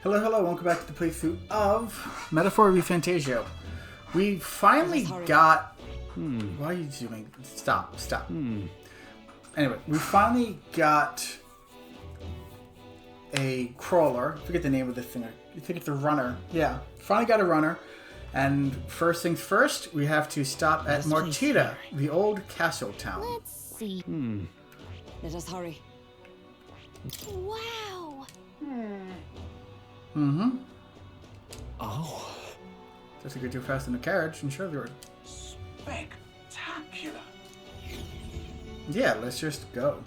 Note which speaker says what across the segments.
Speaker 1: Hello, hello, welcome back to the playthrough of Metaphor ReFantasio. We finally got... Why are you zooming? Stop. Anyway, we finally got a crawler. I forget the name of this thing. I think it's a runner. Yeah, finally got a runner. And first things first, we have to stop at Martira, the old castle town.
Speaker 2: Let's see.
Speaker 3: Let us hurry.
Speaker 2: Wow.
Speaker 1: Oh. Doesn't get too fast in the carriage, and sure they were.
Speaker 4: Spectacular.
Speaker 1: Yeah, let's just go.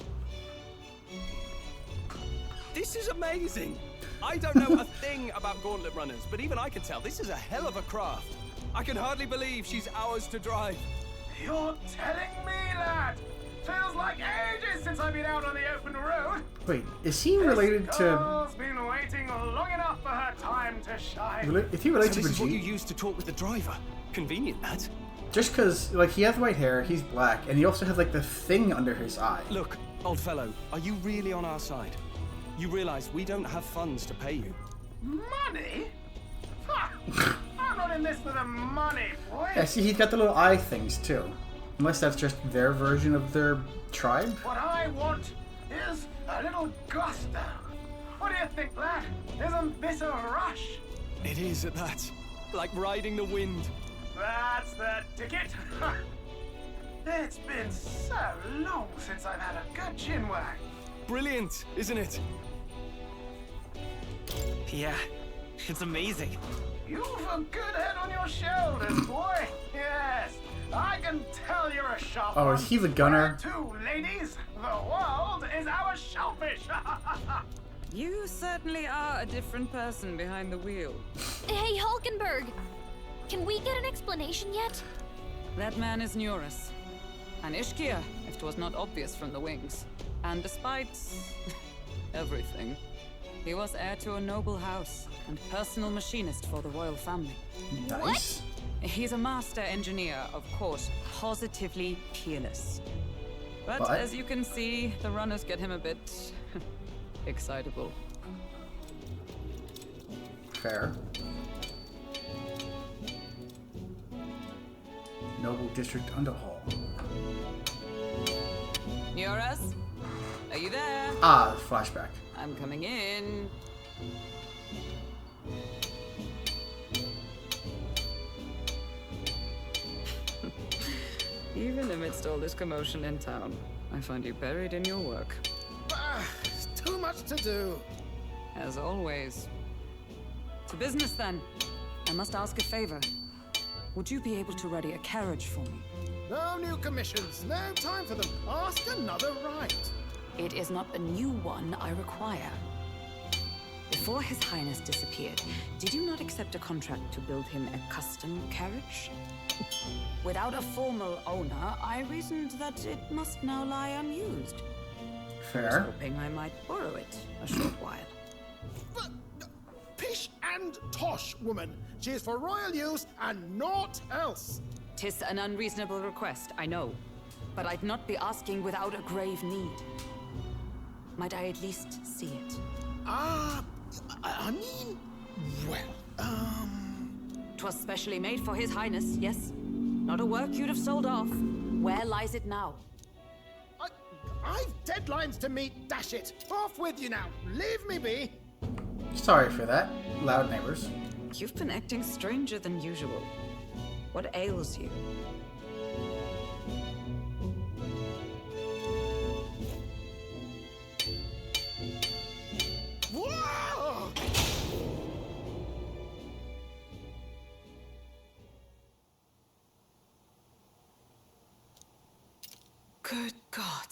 Speaker 4: This is amazing. I don't know a thing about Gauntlet Runners, but even I can tell this is a hell of a craft. I can hardly believe she's ours to drive.
Speaker 5: You're telling me, lad? Feels like ages since I've been out on the open road.
Speaker 1: Wait, is he related
Speaker 5: This
Speaker 1: to...
Speaker 5: girl's been waiting long enough for her time to shine.
Speaker 1: Is he related
Speaker 4: So
Speaker 1: to
Speaker 4: this is what you
Speaker 1: Vegeta?
Speaker 4: use to talk with the driver. Convenient, that.
Speaker 1: Just because, like, he has white hair, he's black, and he also has, like, the thing under his eye.
Speaker 4: Look, old fellow, are you really on our side? You realize we don't have funds to pay you.
Speaker 5: Money? Ha! I'm not in this for the money, boy.
Speaker 1: Yeah, see, he's got the little eye things, too. Unless that's just their version of their tribe?
Speaker 5: What I want is a little gusto. What do you think, lad? Isn't this a rush?
Speaker 4: It is at that. Like riding the wind.
Speaker 5: That's the ticket. It's been so long since I've had a good chinwag.
Speaker 4: Brilliant, isn't it?
Speaker 6: Yeah, it's amazing.
Speaker 5: You've a good head on your shoulders, boy. Yes, I can tell you're a sharp
Speaker 1: Oh,
Speaker 5: one.
Speaker 1: is he the gunner?
Speaker 5: Where to, ladies? The world is our shellfish.
Speaker 3: You certainly are a different person behind the wheel.
Speaker 2: Hey, Hulkenberg. Can we get an explanation yet?
Speaker 3: That man is Neurus. An Ishkia, if 'twas not obvious from the wings. And despite everything, he was heir to a noble house and personal machinist for the royal family.
Speaker 1: Nice.
Speaker 3: He's a master engineer, of course, positively peerless. But
Speaker 1: What?
Speaker 3: as you can see, the runners get him a bit excitable.
Speaker 1: Fair. Noble District Underhall.
Speaker 3: Neurus, are you there?
Speaker 1: Ah, flashback.
Speaker 3: I'm coming in. Even amidst all this commotion in town, I find you buried in your work.
Speaker 5: Too much to do.
Speaker 3: As always. To business then. I must ask a favor. Would you be able to ready a carriage for me?
Speaker 5: No new commissions. No time for them. Ask another right.
Speaker 3: It is not a new one I require. Before His Highness disappeared, did you not accept a contract to build him a custom carriage? Without a formal owner, I reasoned that it must now lie unused. I was
Speaker 1: Fair.
Speaker 3: hoping I might borrow it a short while.
Speaker 5: But pish and tosh, woman. She is for royal use and naught else.
Speaker 3: 'Tis an unreasonable request, I know. But I'd not be asking without a grave need. Might I at least see it?
Speaker 5: I mean, well,
Speaker 3: 'Twas specially made for His Highness, yes? Not a work you'd have sold off. Where lies it now?
Speaker 5: I've deadlines to meet, dash it. Off with you now. Leave me be.
Speaker 1: Sorry for that. Loud neighbors.
Speaker 3: You've been acting stranger than usual. What ails you?
Speaker 5: Whoa!
Speaker 3: Good God.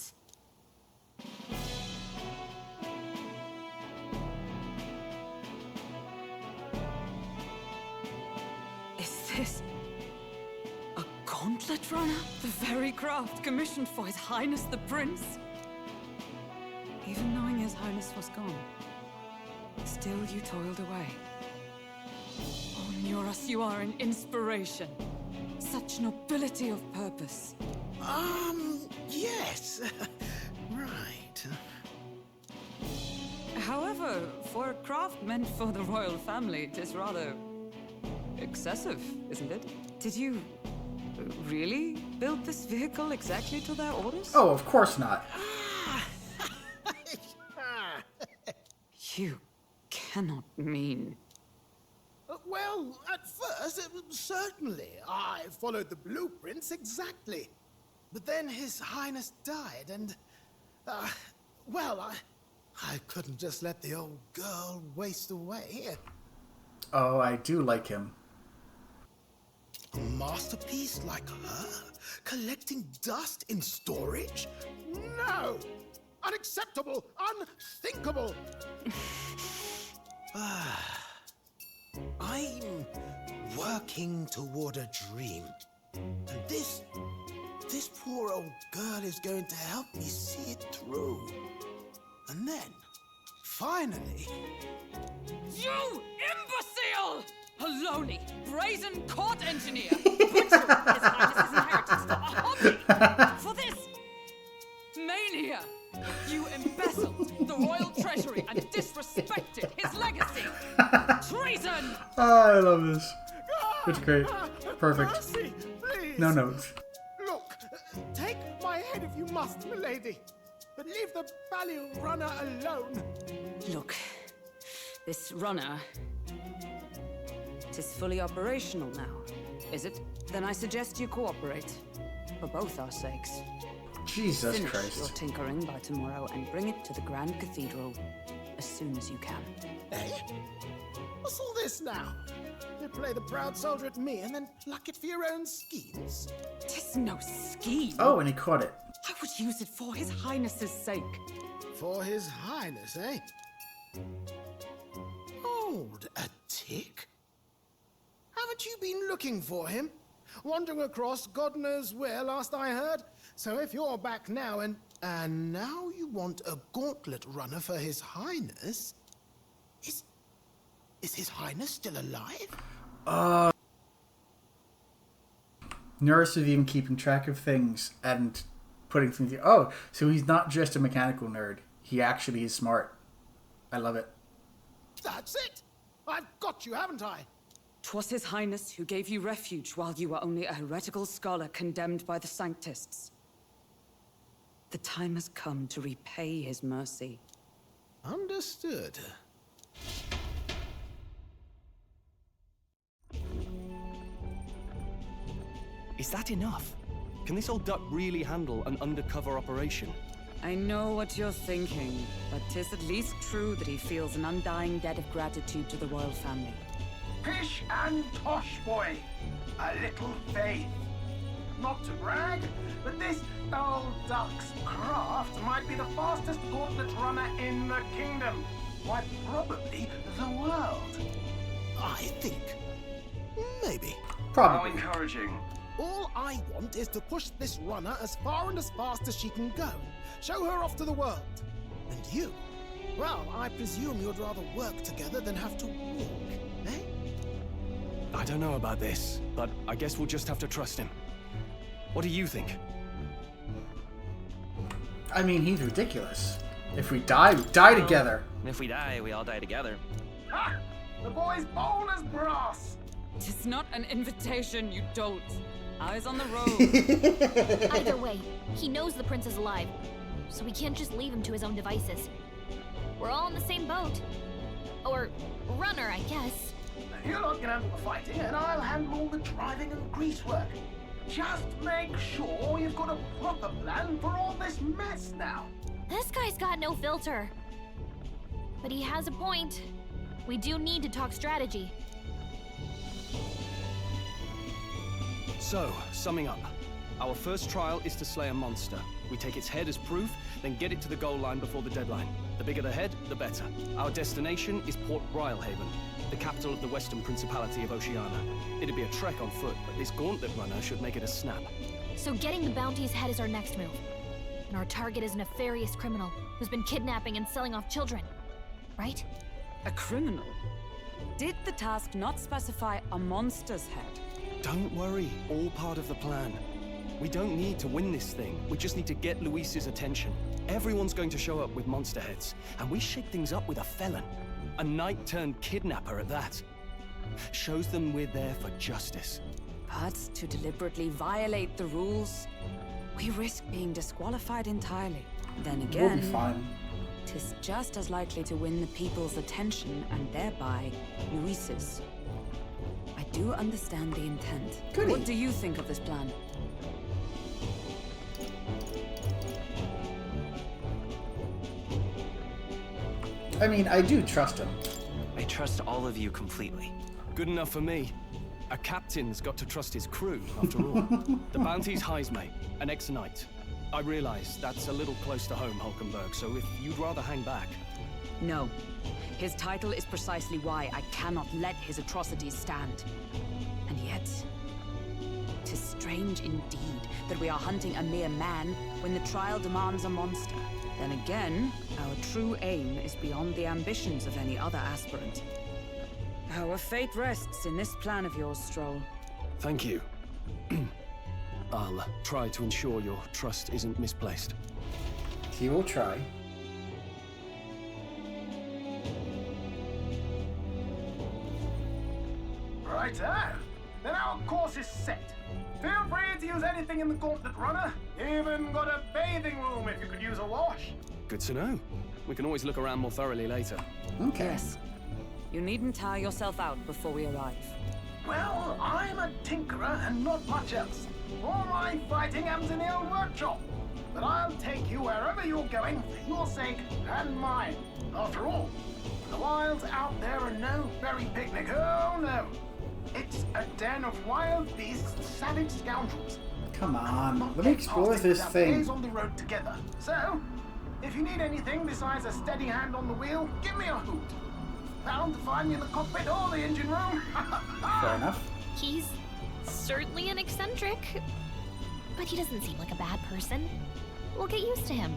Speaker 3: Is this a Gauntlet Runner? The very craft commissioned for His Highness the Prince? Even knowing His Highness was gone, still you toiled away. Oh, Neurus, you are an inspiration. Such nobility of purpose.
Speaker 5: Yes. Right.
Speaker 3: However, For a craft meant for the royal family, it is rather excessive, isn't it? Did you really build this vehicle exactly to their orders?
Speaker 1: Oh, of course not.
Speaker 3: You cannot mean...
Speaker 7: Well, at first, certainly. I followed the blueprints exactly. But then His Highness died, and... well, I couldn't just let the old girl waste away.
Speaker 1: Oh, I do like him.
Speaker 7: A masterpiece like her? Collecting dust in storage? No! Unacceptable! Unthinkable! I'm working toward a dream. And this poor old girl is going to help me see it through. And then, finally...
Speaker 3: You imbecile! Haloni, brazen court engineer! Butchered His Highness's inheritance to a hobby! For this mania! You embezzled the royal treasury and disrespected his legacy! Treason!
Speaker 1: Oh, I love this. It's great. Perfect.
Speaker 7: Mercy, please.
Speaker 1: No notes.
Speaker 7: Look, take my head if you must, milady. But leave the value runner alone.
Speaker 3: Look, this runner... it is fully operational now, is it? Then I suggest you cooperate. For both our sakes.
Speaker 1: Jesus
Speaker 3: Finish
Speaker 1: Christ.
Speaker 3: your tinkering by tomorrow and bring it to the Grand Cathedral as soon as you can.
Speaker 7: Eh? What's all this now? You play the proud soldier at me and then pluck it for your own schemes?
Speaker 3: Tis no scheme.
Speaker 1: Oh, and he caught it.
Speaker 3: I would use it for His Highness's sake.
Speaker 7: For His Highness, eh? Hold a tick. Haven't you been looking for him? Wandering across God knows where last I heard? So if you're back now and now you want a Gauntlet Runner for His Highness? Is His Highness still alive?
Speaker 1: Nurse is even keeping track of things and putting things... Oh, so he's not just a mechanical nerd. He actually is smart. I love it.
Speaker 7: That's it! I've got you, haven't I?
Speaker 3: 'Twas His Highness who gave you refuge while you were only a heretical scholar condemned by the Sanctists. The time has come to repay his mercy.
Speaker 7: Understood.
Speaker 4: Is that enough? Can this old duck really handle an undercover operation?
Speaker 3: I know what you're thinking, but 'tis at least true that he feels an undying debt of gratitude to the royal family.
Speaker 5: Pish and tosh, boy. A little faith. Not to brag, but this old duck's craft might be the fastest gauntlet runner in the kingdom. Why, probably the world.
Speaker 7: I think. Maybe.
Speaker 5: How
Speaker 1: Probably.
Speaker 5: encouraging.
Speaker 7: All I want is to push this runner as far and as fast as she can go. Show her off to the world. And you? Well, I presume you'd rather work together than have to walk, eh?
Speaker 4: I don't know about this, but I guess we'll just have to trust him. What do you think?
Speaker 1: I mean, he's ridiculous. If we die, we die together.
Speaker 6: And if we die, we all die together.
Speaker 5: Ha! The boy's bold as brass.
Speaker 3: 'Tis not an invitation, you dolt. Eyes on the road.
Speaker 2: Either way, he knows the prince is alive, so we can't just leave him to his own devices. We're all in the same boat. Or runner, I guess.
Speaker 5: You lot can handle the fighting, and I'll handle all the driving and greasework. Just make sure you've got a proper plan for all this mess now.
Speaker 2: This guy's got no filter. But he has a point. We do need to talk strategy.
Speaker 4: So, summing up. Our first trial is to slay a monster. We take its head as proof, then get it to the goal line before the deadline. The bigger the head, the better. Our destination is Port Brylehaven, the capital of the Western Principality of Oceania. It'd be a trek on foot, but this Gauntlet Runner should make it a snap.
Speaker 2: So getting the bounty's head is our next move. And our target is a nefarious criminal who's been kidnapping and selling off children. Right?
Speaker 3: A criminal? Did the task not specify a monster's head?
Speaker 4: Don't worry, all part of the plan. We don't need to win this thing. We just need to get Luis's attention. Everyone's going to show up with monster heads, and we shake things up with a felon. A knight-turned-kidnapper at that. Shows them we're there for justice.
Speaker 3: But to deliberately violate the rules, we risk being disqualified entirely. Then
Speaker 1: We'll be
Speaker 3: again,
Speaker 1: fine.
Speaker 3: 'tis just as likely to win the people's attention and thereby Luis's. I do understand the intent.
Speaker 1: Goody.
Speaker 3: What do you think of this plan?
Speaker 1: I mean, I do trust him.
Speaker 6: I trust all of you completely.
Speaker 4: Good enough for me. A captain's got to trust his crew, after all. The bounty's high's mate, an ex-knight. I realize that's a little close to home, Hulkenberg, so if you'd rather hang back...
Speaker 3: No. His title is precisely why I cannot let his atrocities stand. And yet, 'tis strange indeed that we are hunting a mere man when the trial demands a monster. Then again, our true aim is beyond the ambitions of any other aspirant. Our fate rests in this plan of yours, Stroll.
Speaker 4: Thank you. I'll try to ensure your trust isn't misplaced.
Speaker 1: He will try.
Speaker 5: Righto. Then our course is set. Feel free to use anything in the Gauntlet Runner. Even got a bathing room if you could use a wash.
Speaker 4: Good to know. We can always look around more thoroughly later.
Speaker 1: Okay.
Speaker 3: Yes. You needn't tire yourself out before we arrive.
Speaker 5: Well, I'm a tinkerer and not much else. All my fighting happens in the old workshop. But I'll take you wherever you're going for your sake and mine. After all, the wilds out there are no berry picnic. Oh no. It's a den of wild beasts, savage scoundrels.
Speaker 1: Come on.
Speaker 5: Not
Speaker 1: Let me
Speaker 5: get
Speaker 1: explore
Speaker 5: past it
Speaker 1: this
Speaker 5: without
Speaker 1: thing.
Speaker 5: days on the road together. So, if you need anything besides a steady hand on the wheel, give me a hoot. Bound to find me in the cockpit or the engine room.
Speaker 1: Fair enough.
Speaker 2: He's certainly an eccentric, but he doesn't seem like a bad person. We'll get used to him,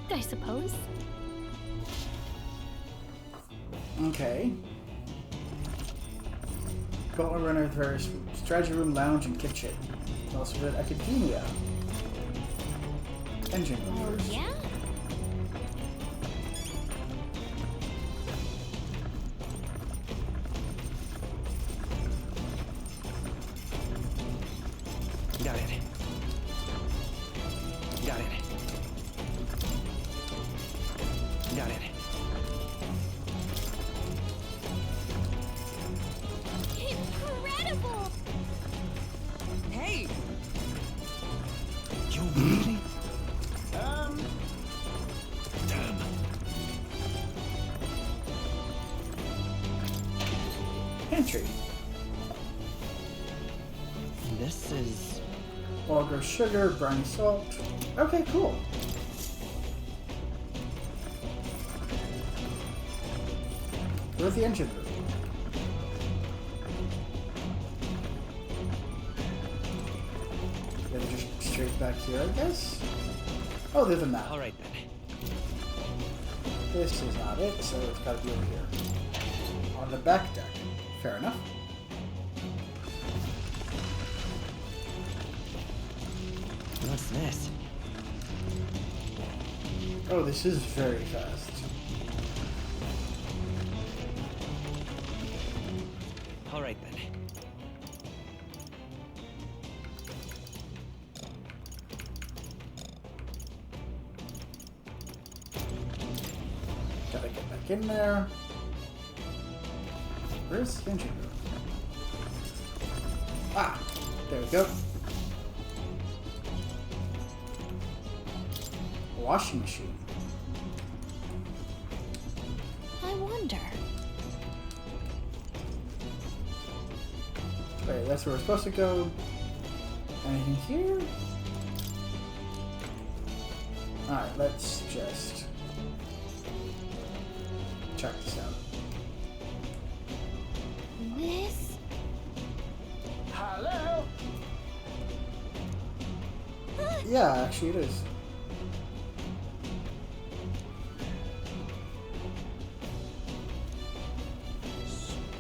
Speaker 2: I suppose.
Speaker 1: Okay. Gauntlet Runner, various strategy room, lounge, and kitchen. Also read Academia. Engine room.
Speaker 2: Oh, yeah?
Speaker 6: Got it. Got it. Got it.
Speaker 2: Incredible!
Speaker 3: Hey!
Speaker 6: You really?
Speaker 4: Damn.
Speaker 1: Pantry.
Speaker 6: This is...
Speaker 1: Auger sugar, brine salt. Okay, cool. Where's the engine room? They're just straight back here, I guess? Oh, there's a map.
Speaker 6: All right then.
Speaker 1: This is not it, so it's gotta be over here. On the back deck. Fair enough.
Speaker 6: What's this?
Speaker 1: Oh, this is very fast.
Speaker 6: All right then.
Speaker 1: Gotta get back in there. Where's the engine room? Ah, there we go. Washing machine.
Speaker 2: I wonder.
Speaker 1: Wait, that's where we're supposed to go. Anything here? Alright, let's just check this out.
Speaker 2: This?
Speaker 5: Hello?
Speaker 1: Yeah, actually it is.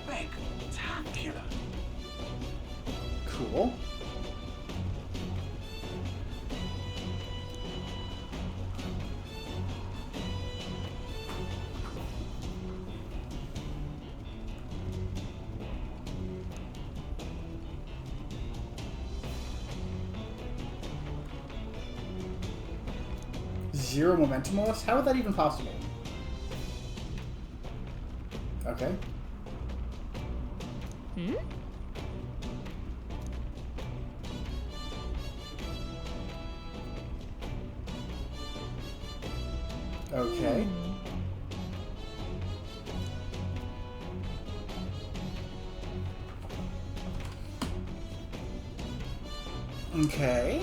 Speaker 5: Spectacular.
Speaker 1: Cool. 0 momentum loss? How would that even possible? Okay.
Speaker 2: Hmm?
Speaker 1: Okay. Okay.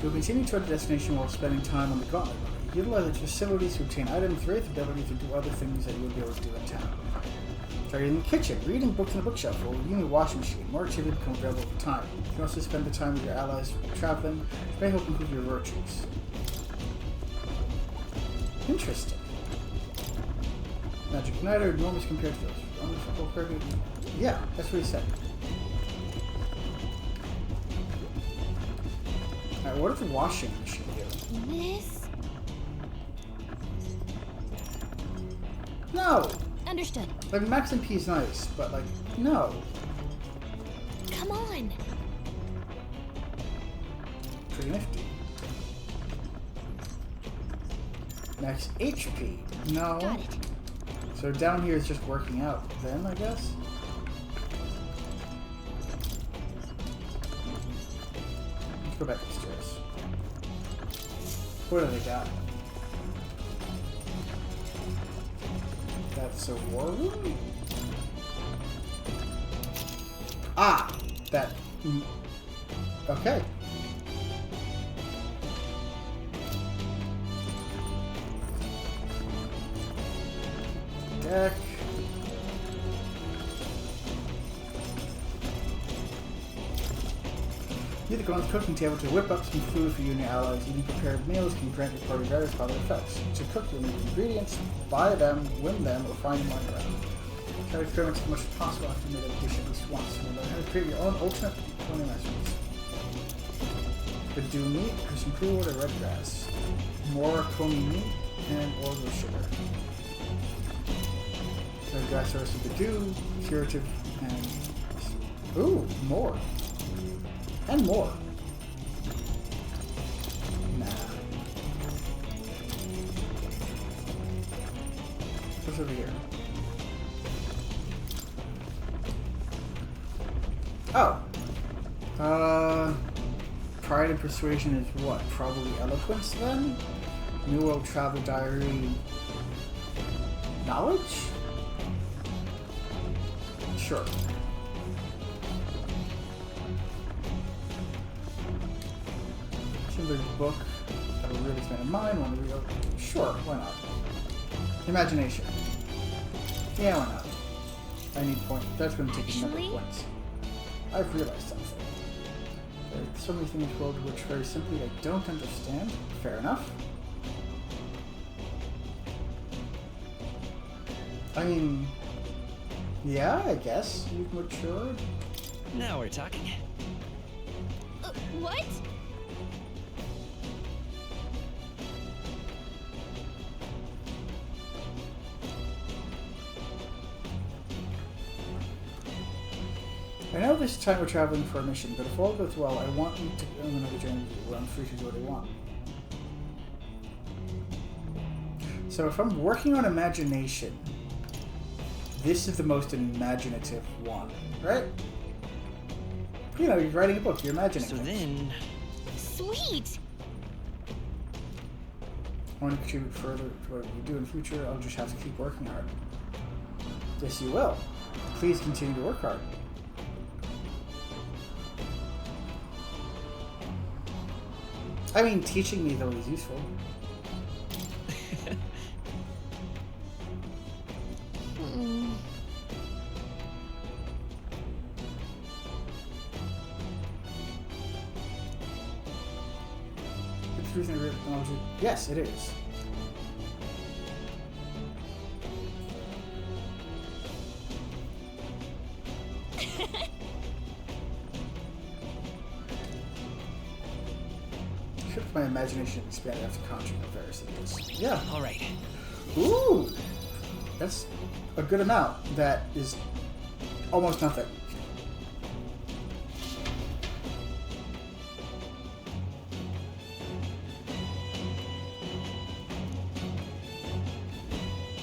Speaker 1: You'll continue toward the destination while spending time on the Gauntlet Runner. Utilize its facilities to obtain items, raise abilities, and do other things that you would be able to do in town. Starting in the kitchen, reading books in a bookshelf, or using a washing machine. More activity become available over time. You can also spend the time with your allies traveling, which may help improve your virtues. Interesting. Magic Igniter, enormous compared to those. Yeah, that's what he said. Alright, what does the washing machine do?
Speaker 2: This?
Speaker 1: No!
Speaker 2: Understood.
Speaker 1: Like, Max MP is nice, but, like, no.
Speaker 2: Come on.
Speaker 1: Pretty nifty. Max HP. No.
Speaker 2: Got it.
Speaker 1: So down here is just working out then, I guess? Let's go back upstairs. What do they got? That's a war room? Ah! That... Okay. Deck. Use the Gauntlet's cooking table to whip up some food for you and your allies. Eating prepared meals can grant your party various positive effects. To cook, you'll need ingredients, buy them, win them, or find them lying around. Try to experiment as much as possible after you made a dish at least once. You'll learn how to create your own ultimate culinary masterpiece. Badoo meat, or some cool water red grass. More coney meat, and oils of sugar. Red grass source of Badoo, curative, and... Ooh, more. And more. Nah. What's over here? Oh. Pride and Persuasion is what? Probably Eloquence then? New World Travel Diary... Knowledge? Sure. Schindler's Book. Have a really fan of mine. Want to read? Sure, why not? Imagination. Yeah, why not? I need points. That's going to take a number of points. I've realized something. There are so many things in this world which very simply I don't understand. Fair enough. I mean, yeah, I guess you've matured.
Speaker 6: Now we're talking.
Speaker 2: What?
Speaker 1: I know this time we're traveling for a mission, but if all goes well, I want you to go on another journey where I'm free to do what I want. So if I'm working on imagination, this is the most imaginative one, right? You know, you're writing a book, you're imagining
Speaker 6: So
Speaker 1: things.
Speaker 6: then...
Speaker 2: Sweet.
Speaker 1: I want to contribute further to what you do in the future, I'll just have to keep working hard. Yes, you will. Please continue to work hard. I mean, teaching me is always useful. It's using real technology. Yes, it is. If my imagination expanded after conjuring various things. Yeah.
Speaker 6: All right.
Speaker 1: Ooh! That's a good amount. That is almost nothing.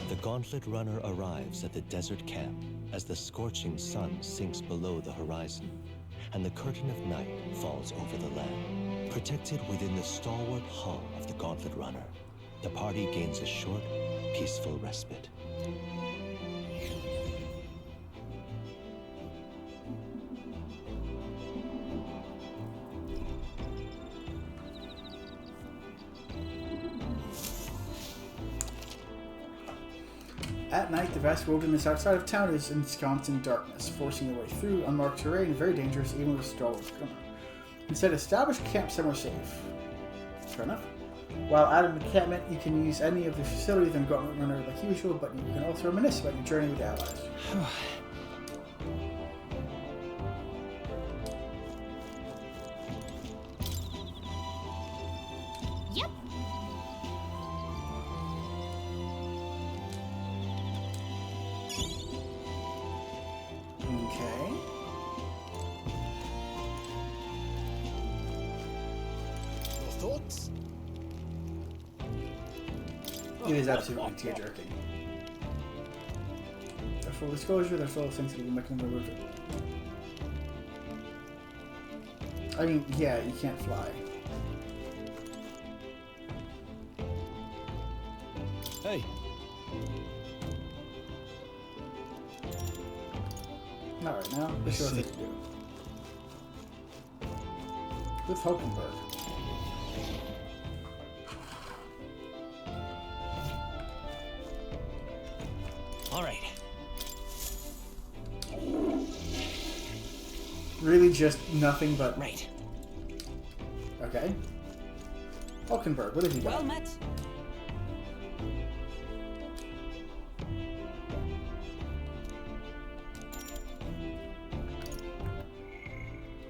Speaker 6: The Gauntlet Runner arrives at the desert camp as the scorching sun sinks below the horizon, and the curtain of night falls over the land. Protected within the stalwart hull of the Gauntlet Runner, the party gains a short, peaceful respite.
Speaker 1: At night, the vast wilderness outside of town is ensconced in darkness, forcing their way through unmarked terrain, very dangerous even with stalwart gunner. Instead, establish camp somewhere safe. Fair enough. While at an encampment, you can use any of the facilities in Gauntlet Runner like usual, but you can also reminisce about your journey with allies.
Speaker 2: Yep.
Speaker 1: Okay.
Speaker 7: Your thoughts?
Speaker 1: It is absolutely tear-jerking. For full disclosure, there's all things that you can remove it. I mean, yeah, you can't fly.
Speaker 4: Hey,
Speaker 1: Not right now. Let's see what they can do. With Hulkenberg.
Speaker 6: All right.
Speaker 1: Really just nothing but...
Speaker 6: Right.
Speaker 1: Okay. Hulkenberg, what have you got?
Speaker 3: Well met.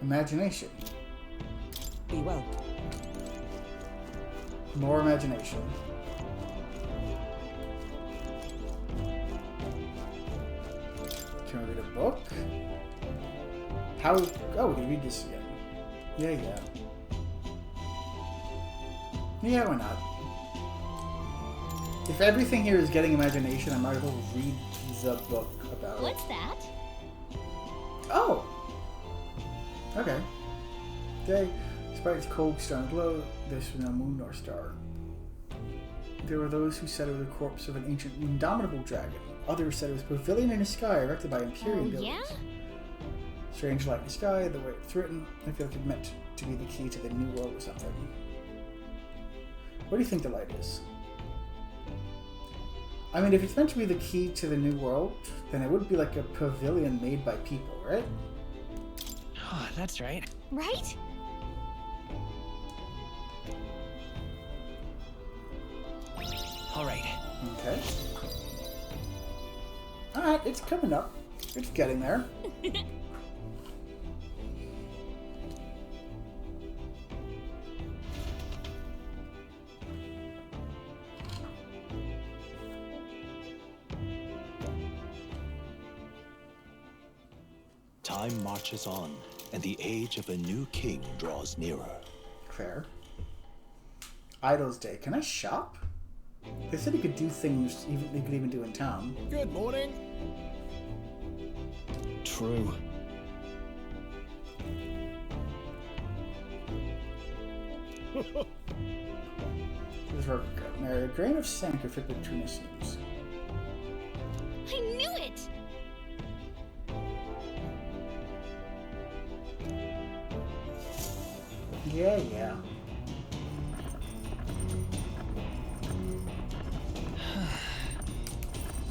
Speaker 1: Imagination.
Speaker 3: Be well.
Speaker 1: More imagination. Can we read a book? How... Oh, we can read this again. Yeah. Yeah, why not? If everything here is getting imagination, I might as well read the book about it.
Speaker 2: What's that?
Speaker 1: Oh! Okay. Day, despite its cold, stern glow, there's no moon nor star. There were those who said it was the corpse of an ancient, indomitable dragon. Others said it was a pavilion in the sky erected by Imperial buildings.
Speaker 2: Yeah?
Speaker 1: Strange light in the sky, the way it's written, I feel like it meant to be the key to the new world or something. What do you think the light is? I mean, if it's meant to be the key to the new world, then it would be like a pavilion made by people, right?
Speaker 6: Oh, that's right.
Speaker 2: Right?
Speaker 6: All right.
Speaker 1: Okay. Alright, it's coming up. It's getting there.
Speaker 6: Time marches on, and the age of a new king draws nearer.
Speaker 1: Fair. Idle's Day. Can I shop? They said you could do things you could even do in town.
Speaker 7: Good morning.
Speaker 6: True.
Speaker 1: This work a grain of sand could fit between the seams.
Speaker 2: I knew it!
Speaker 1: Yeah.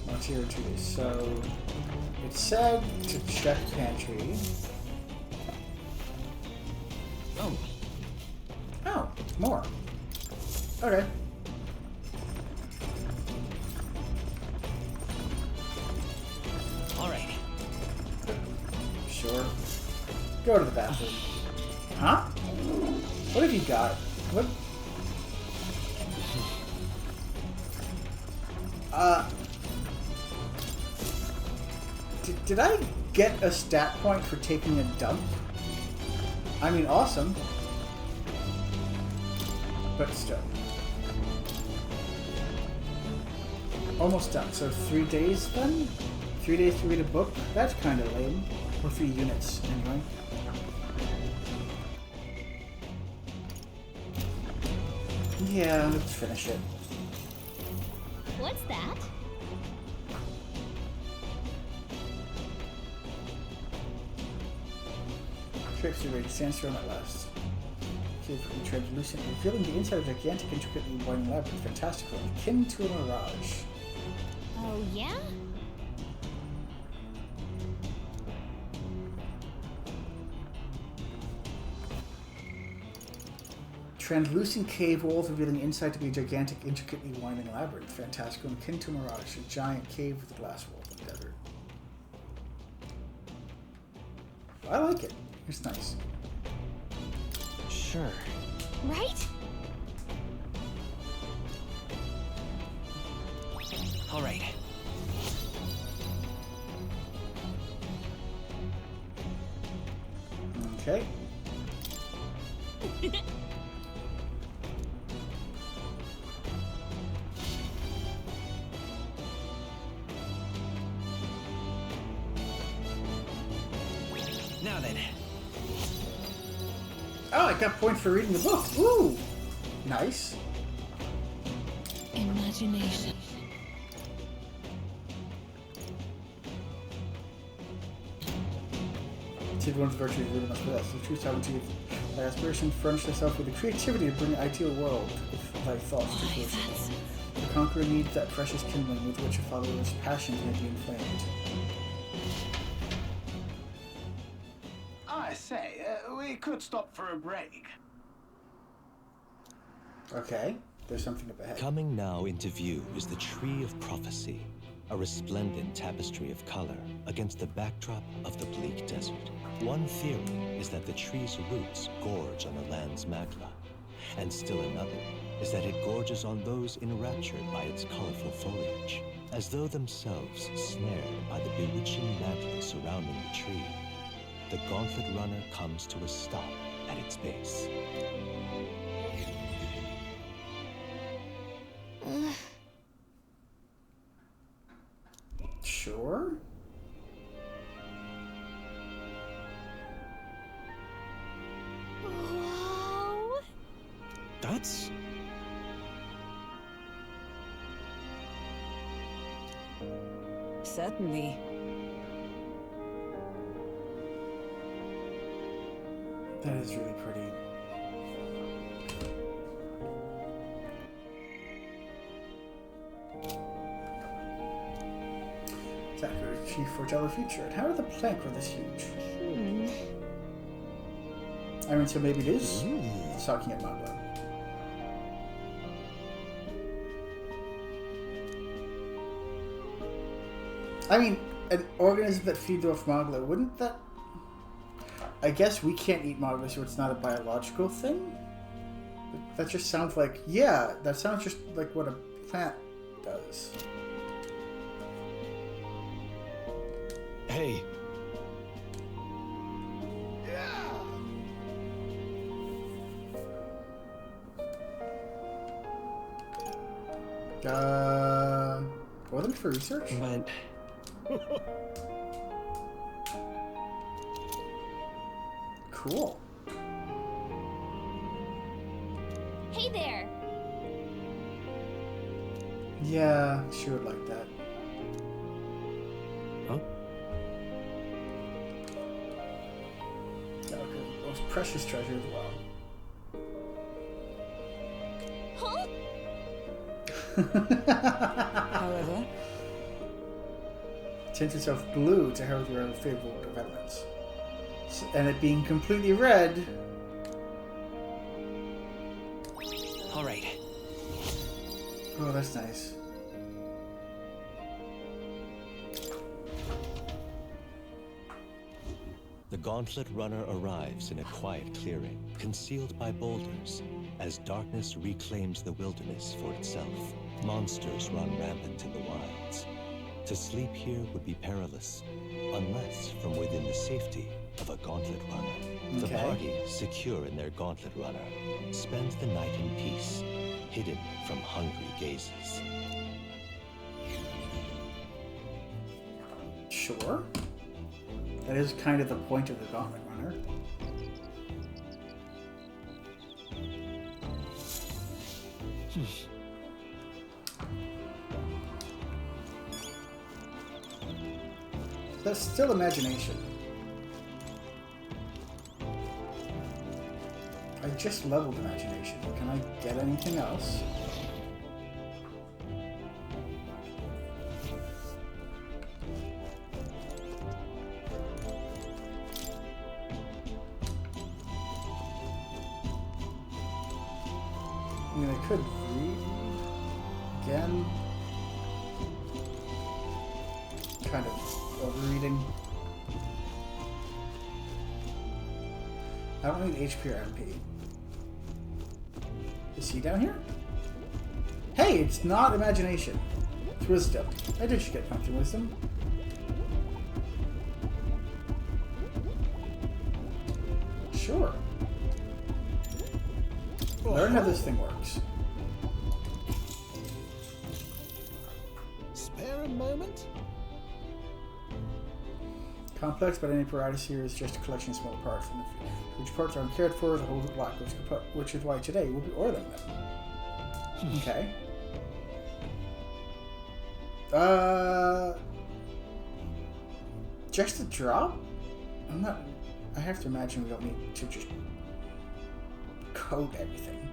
Speaker 1: Martira 2 days. So it said to check pantry. Oh, more. Okay.
Speaker 6: All right.
Speaker 1: Sure. Go to the bathroom. Huh? What have you got? What? Did I get a stat point for taking a dump? I mean, awesome. But still. Almost done. So 3 days then? 3 days to read a book? That's kind of lame. Or 3 units, anyway. Yeah, let's finish it.
Speaker 2: What's that?
Speaker 1: Trips to raid sandstorm at last. Cave from translucent, revealing the inside of a gigantic, intricately winding labyrinth, fantastical, akin to a mirage.
Speaker 2: Oh, yeah?
Speaker 1: Translucent cave walls revealing inside to be a gigantic, intricately winding labyrinth, fantastical and akin to a mirage, a giant cave with a glass wall in the desert. I like it. It's nice.
Speaker 6: Sure.
Speaker 2: Right?
Speaker 4: All right.
Speaker 1: Okay.
Speaker 4: Now then.
Speaker 1: Oh, I got points for reading the book. Ooh! Nice.
Speaker 3: Imagination.
Speaker 1: Achieve one's virtue really must possess. The true sovereignty of thy aspiration, furnish thyself with the creativity to bring an ideal world with thy thoughts to fruition. The conqueror needs that precious kindling with which a follower's passion may be inflamed.
Speaker 5: I say, we could stop for a break.
Speaker 1: Okay, there's something up ahead.
Speaker 6: Coming now into view is the Tree of Prophecy, a resplendent tapestry of color against the backdrop of the bleak desert. One theory is that the tree's roots gorge on the land's magma, and still another is that it gorges on those enraptured by its colorful foliage, as though themselves snared by the bewitching mantle surrounding the tree. The Gauntlet Runner comes to a stop at its base.
Speaker 1: Sure.
Speaker 2: Wow.
Speaker 4: That's...
Speaker 3: Certainly.
Speaker 1: That is really pretty. It's accurate. Chief foretell the future. And how did the plank grow this huge? I mean, so maybe it is sucking at magma. I mean, an organism that feeds off magma, wouldn't that... I guess we can't eat magma, so it's not a biological thing? That just sounds like... Yeah, that sounds just like what a plant does.
Speaker 4: Hey.
Speaker 1: Wasn't it for research?
Speaker 4: But...
Speaker 1: Cool.
Speaker 2: Hey there.
Speaker 1: Yeah, she would like that.
Speaker 4: Huh?
Speaker 1: Okay, most precious treasure as well.
Speaker 2: Huh?
Speaker 3: However,
Speaker 1: Tint itself blue to herald your own favorable developments. And it being completely red.
Speaker 4: All right.
Speaker 1: Oh, that's nice.
Speaker 6: The Gauntlet Runner arrives in a quiet clearing, concealed by boulders, as darkness reclaims the wilderness for itself. Monsters run rampant in the wilds. To sleep here would be perilous, unless from within the safety of a Gauntlet Runner. The party, secure in their Gauntlet Runner, spends the night in peace, hidden from hungry gazes.
Speaker 1: Sure. That is kind of the point of the Gauntlet Runner. That's still imagination. I just leveled imagination. Can I get anything else? I mean, I could read again. Kind of overreading. I don't need HP or MP. Is he down here? Hey, it's not imagination. It's wisdom. I just should get something wisdom. Sure. Learn how this thing works.
Speaker 7: Spare a moment?
Speaker 1: Complex, but any apparatus here is just a collection of small parts. And if which parts are uncared for, the whole is black, which is why today we'll be oiling them. Okay. Just a drop? I'm not... I have to imagine we don't need to just coat everything.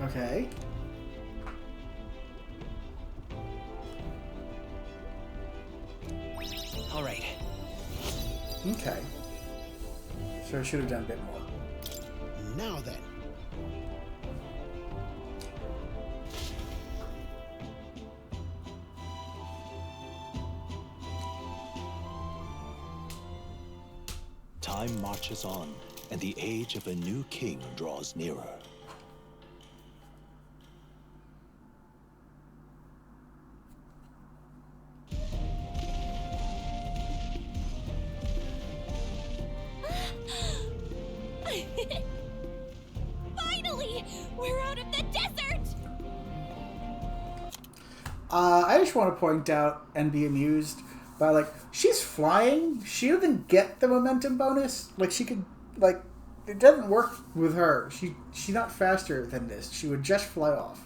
Speaker 1: Okay.
Speaker 4: All right.
Speaker 1: Okay. So I should have done a bit more.
Speaker 7: Now then.
Speaker 6: Time marches on, and the age of a new king draws nearer.
Speaker 2: Finally! We're out of the desert!
Speaker 1: I just want to point out and be amused by, like, she's flying. She doesn't get the momentum bonus. Like, she could, like, it doesn't work with her. She's not faster than this. She would just fly off.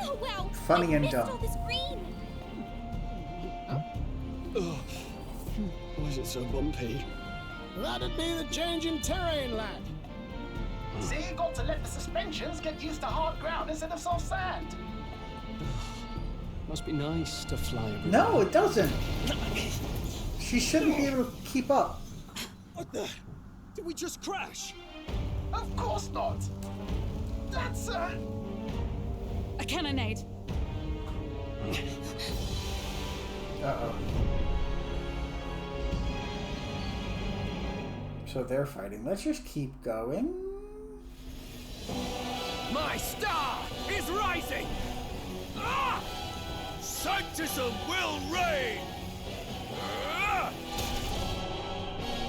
Speaker 2: Oh wow!
Speaker 1: Funny
Speaker 2: I
Speaker 1: and
Speaker 2: missed
Speaker 1: dumb.
Speaker 2: all this green.
Speaker 4: Why is it so bumpy?
Speaker 7: That'd be the change in terrain, lad.
Speaker 5: See, you got to let the suspensions get used to hard ground instead of soft sand.
Speaker 4: Must be nice to fly everywhere.
Speaker 1: No, it doesn't. She shouldn't be able to keep up.
Speaker 7: What the? Did we just crash?
Speaker 5: Of course not. That's
Speaker 3: A cannonade.
Speaker 1: Uh-oh. So they're fighting. Let's just keep going.
Speaker 8: My star is rising! Ah! Sanctism will reign! Ah!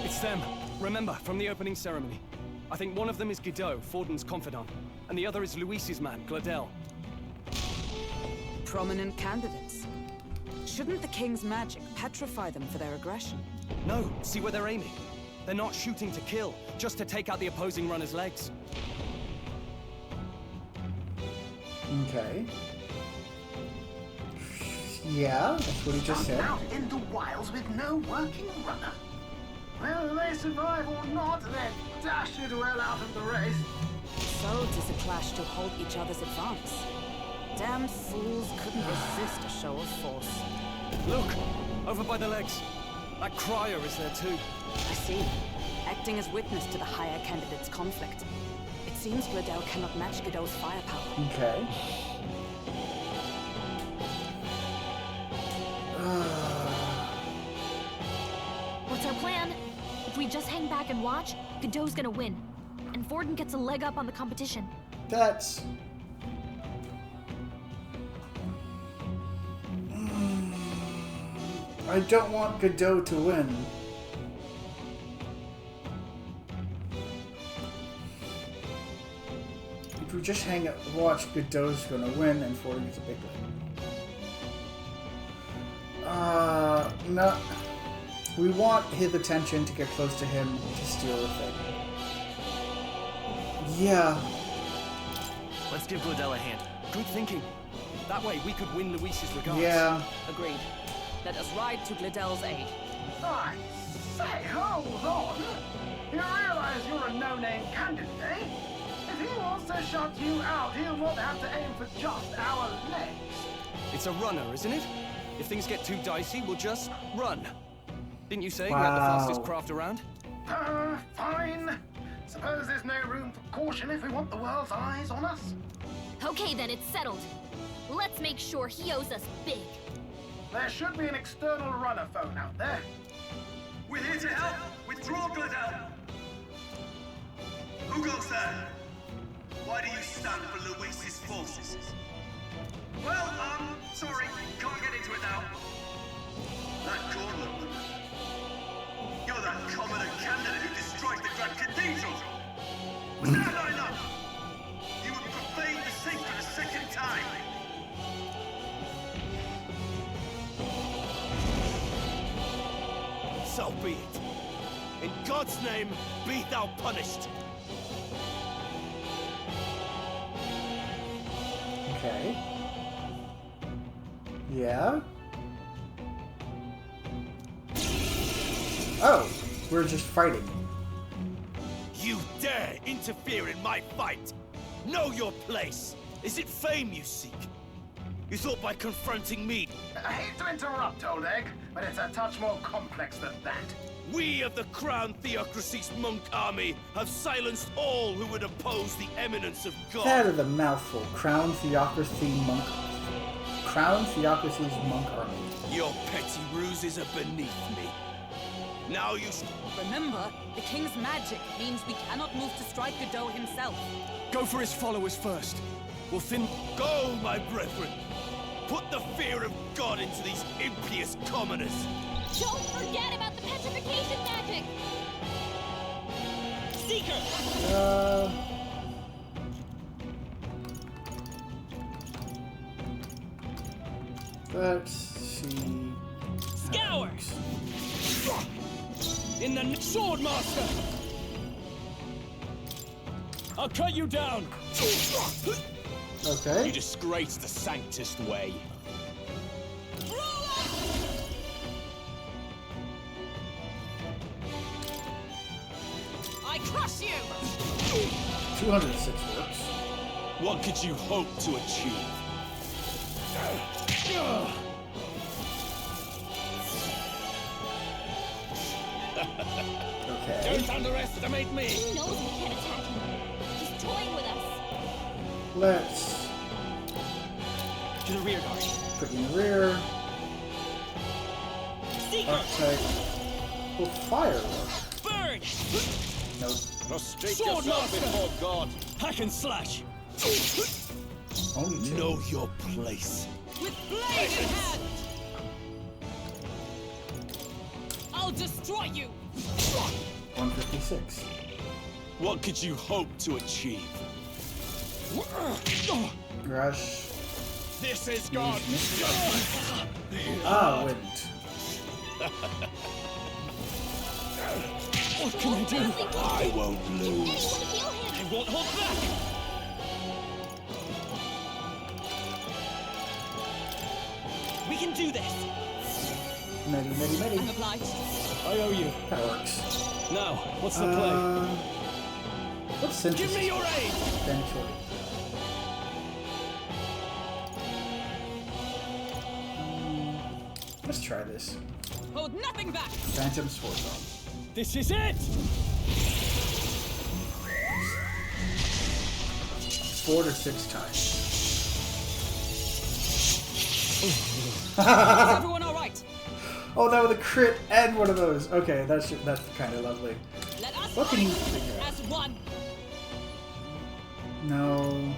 Speaker 4: It's them. Remember, from the opening ceremony. I think one of them is Guido, Forden's confidant, and the other is Luis's man, Gladel.
Speaker 3: Prominent candidates. Shouldn't the king's magic petrify them for their aggression?
Speaker 4: No, see where they're aiming. They're not shooting to kill, just to take out the opposing runner's legs.
Speaker 1: Okay. Yeah, that's what he just said.
Speaker 5: out in the wilds with no working runner. Whether they survive or not, they're dashed well out of the race.
Speaker 3: So 'tis a clash to hold each other's advance. Damned fools couldn't resist a show of force.
Speaker 4: Look! Over by the legs. That crier is there too.
Speaker 3: I see. Acting as witness to the higher candidate's conflict. It seems Gladel cannot match Guido's firepower.
Speaker 1: Okay.
Speaker 2: What's our plan? If we just hang back and watch, Godot's gonna win. And Forden gets a leg up on the competition.
Speaker 1: That's... I don't want Godot to win. If we just hang out and watch, Godot's gonna win and Forden gets a big win. No. We want his attention to get close to him to steal the thing. Yeah.
Speaker 4: Let's give Gladell a hand. Good thinking. That way we could win Luis's regards.
Speaker 1: Yeah.
Speaker 3: Agreed. Let us ride to Gladell's aid.
Speaker 5: I say, hold on. You realize you're a no-name candidate, eh? If he wants to shut you out, he'll not have to aim for just our legs.
Speaker 4: It's a runner, isn't it? If things get too dicey, we'll just run. Didn't you say we
Speaker 1: Wow.
Speaker 4: had the fastest craft around?
Speaker 5: Fine. Suppose there's no room for caution if we want the world's eyes on us?
Speaker 2: Okay, then it's settled. Let's make sure he owes us big.
Speaker 5: There should be an external runner phone out there.
Speaker 9: We're here to help. Withdraw, Gladell. Who goes there? Why do you stand for Luis's forces? Well, sorry, can't get into it now. That Gauntlet Runner. You're that commoner candidate who destroyed the Grand Cathedral. Was that not enough? You would profane the sacred a second time.
Speaker 8: So be it. In God's name, be thou punished.
Speaker 1: Okay. Yeah? Oh, we're just fighting.
Speaker 8: You dare interfere in my fight? Know your place. Is it fame you seek? You thought by confronting me...
Speaker 5: I hate to interrupt, Old Egg, but it's a touch more complex than that.
Speaker 8: We of the Crown Theocracy's monk army have silenced all who would oppose the eminence of God.
Speaker 1: That is a mouthful. Crown Theocracy's monk army.
Speaker 8: Your petty ruses are beneath me. Now you...
Speaker 3: Remember, the king's magic means we cannot move to strike Godot himself.
Speaker 4: Go for his followers first. We'll thin...
Speaker 8: Go, my brethren. Put the fear of God into these impious commoners.
Speaker 2: Don't forget about the petrification magic!
Speaker 8: Seeker!
Speaker 1: Let's see...
Speaker 8: Scour! In the Swordmaster! I'll cut you down!
Speaker 1: Okay.
Speaker 8: You disgrace the Sanctist way.
Speaker 3: I crush you!
Speaker 1: 206 works.
Speaker 8: What could you hope to achieve?
Speaker 1: Okay.
Speaker 8: Don't underestimate me!
Speaker 2: He knows we can't attack him. He's toying with us.
Speaker 1: Let's
Speaker 4: To the rear guard.
Speaker 1: put you in the rear.
Speaker 8: Seeker!
Speaker 1: Archetype. Will firework.
Speaker 8: Burn!
Speaker 1: Nope.
Speaker 8: Prostrate yourself before God! Hack and slash!
Speaker 1: Only 2.
Speaker 8: Know your place.
Speaker 3: With blade in hand! I'll destroy you!
Speaker 1: 156.
Speaker 8: What could you hope to achieve?
Speaker 1: Rush.
Speaker 8: This is God!
Speaker 1: Ah, wind.
Speaker 8: What can I do? I won't lose.
Speaker 2: Anyone heal him!
Speaker 8: I won't hold back! We can do this!
Speaker 1: Medi.
Speaker 3: I'm obliged.
Speaker 8: I owe you.
Speaker 1: That works.
Speaker 8: Now, what's the play?
Speaker 1: What's synthesis?
Speaker 8: Give me your aid!
Speaker 1: Eventually. Let's try this.
Speaker 3: Hold nothing back!
Speaker 1: Phantom Sword Bomb.
Speaker 8: This is it!
Speaker 1: 4 to 6 times.
Speaker 3: Is everyone alright?
Speaker 1: Oh, that was a crit and one of those. Okay, that's kind of lovely.
Speaker 3: Let us
Speaker 1: What can you
Speaker 3: fight
Speaker 1: figure out?
Speaker 3: as one.
Speaker 1: No.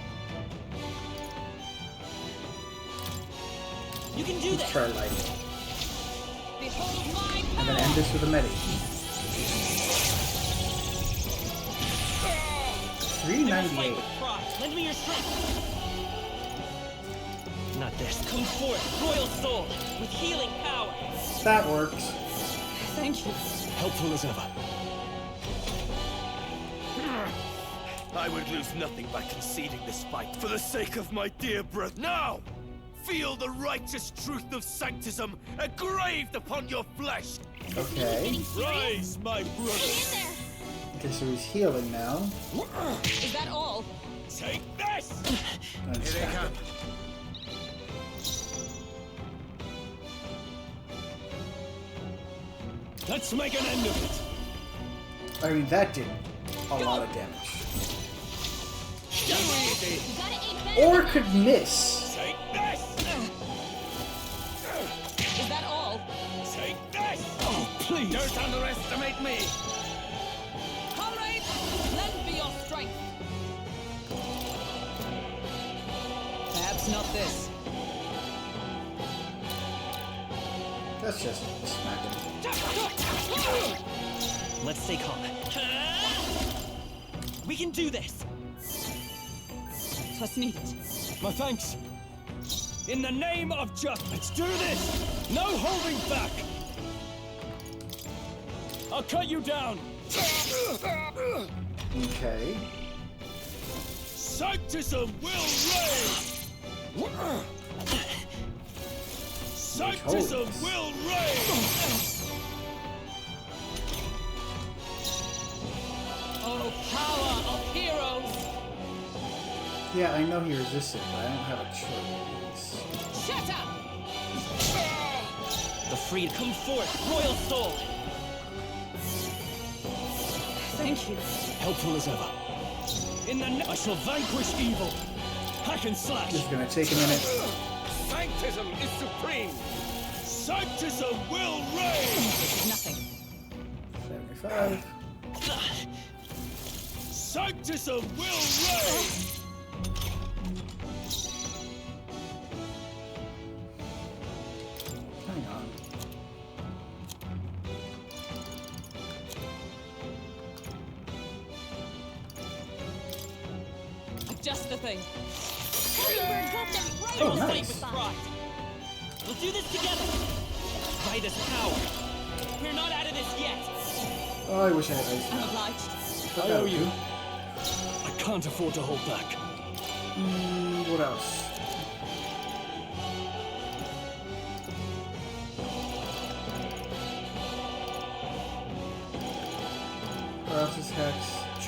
Speaker 10: You can do
Speaker 1: Let's
Speaker 10: this.
Speaker 1: try light.
Speaker 10: Behold my
Speaker 1: I'm gonna end this with a medi. 398.
Speaker 10: Lend me your strength. Not this. Come forth, royal soul, with healing power.
Speaker 1: That works.
Speaker 3: Thank you.
Speaker 4: Helpful as ever.
Speaker 8: I would lose nothing by conceding this fight for the sake of my dear brother. Now! Feel the righteous truth of sanctism engraved upon your flesh!
Speaker 1: Okay.
Speaker 8: Rise, my brother!
Speaker 1: Okay, so he's healing now.
Speaker 3: Is that all?
Speaker 8: Take this!
Speaker 1: And
Speaker 5: Here they come.
Speaker 4: Let's make an end of it.
Speaker 1: I mean, that did a lot of damage. Or could miss.
Speaker 8: Take this!
Speaker 3: Is that all?
Speaker 8: Take this!
Speaker 4: Oh, please.
Speaker 8: Don't underestimate me!
Speaker 3: Comrades, lend me your strength. Perhaps not this.
Speaker 1: That's just smack him.
Speaker 10: Let's stay calm. We can do this.
Speaker 3: Trust needed.
Speaker 4: My thanks. In the name of justice, let's do this! No holding back! I'll cut you down!
Speaker 1: Okay.
Speaker 8: Sanctism will reign! Sanctism will reign!
Speaker 3: Oh, power of heroes!
Speaker 1: Yeah, I know he resisted, but I don't have a choice.
Speaker 3: Shut up!
Speaker 10: The freed come forth, royal soul.
Speaker 3: Thank you.
Speaker 4: Helpful as ever. I shall vanquish evil. Hack and slash.
Speaker 1: This is gonna take a minute.
Speaker 8: Sanctism is supreme! Sanctism will reign!
Speaker 3: This is nothing.
Speaker 1: 75.
Speaker 8: Sanctism will reign!
Speaker 1: Hang on.
Speaker 3: Just the thing.
Speaker 2: Hummingbird got them right
Speaker 1: Oh,
Speaker 2: on the
Speaker 1: nice.
Speaker 2: spot.
Speaker 10: Right. We'll do this together. Fight is power. We're not out of this yet.
Speaker 1: Oh, I wish I had ice
Speaker 3: I'm
Speaker 1: now.
Speaker 3: obliged.
Speaker 1: But
Speaker 4: I
Speaker 1: that'll
Speaker 4: owe you.
Speaker 1: do.
Speaker 4: I can't afford to hold back.
Speaker 1: What else? Paralysis, Hex,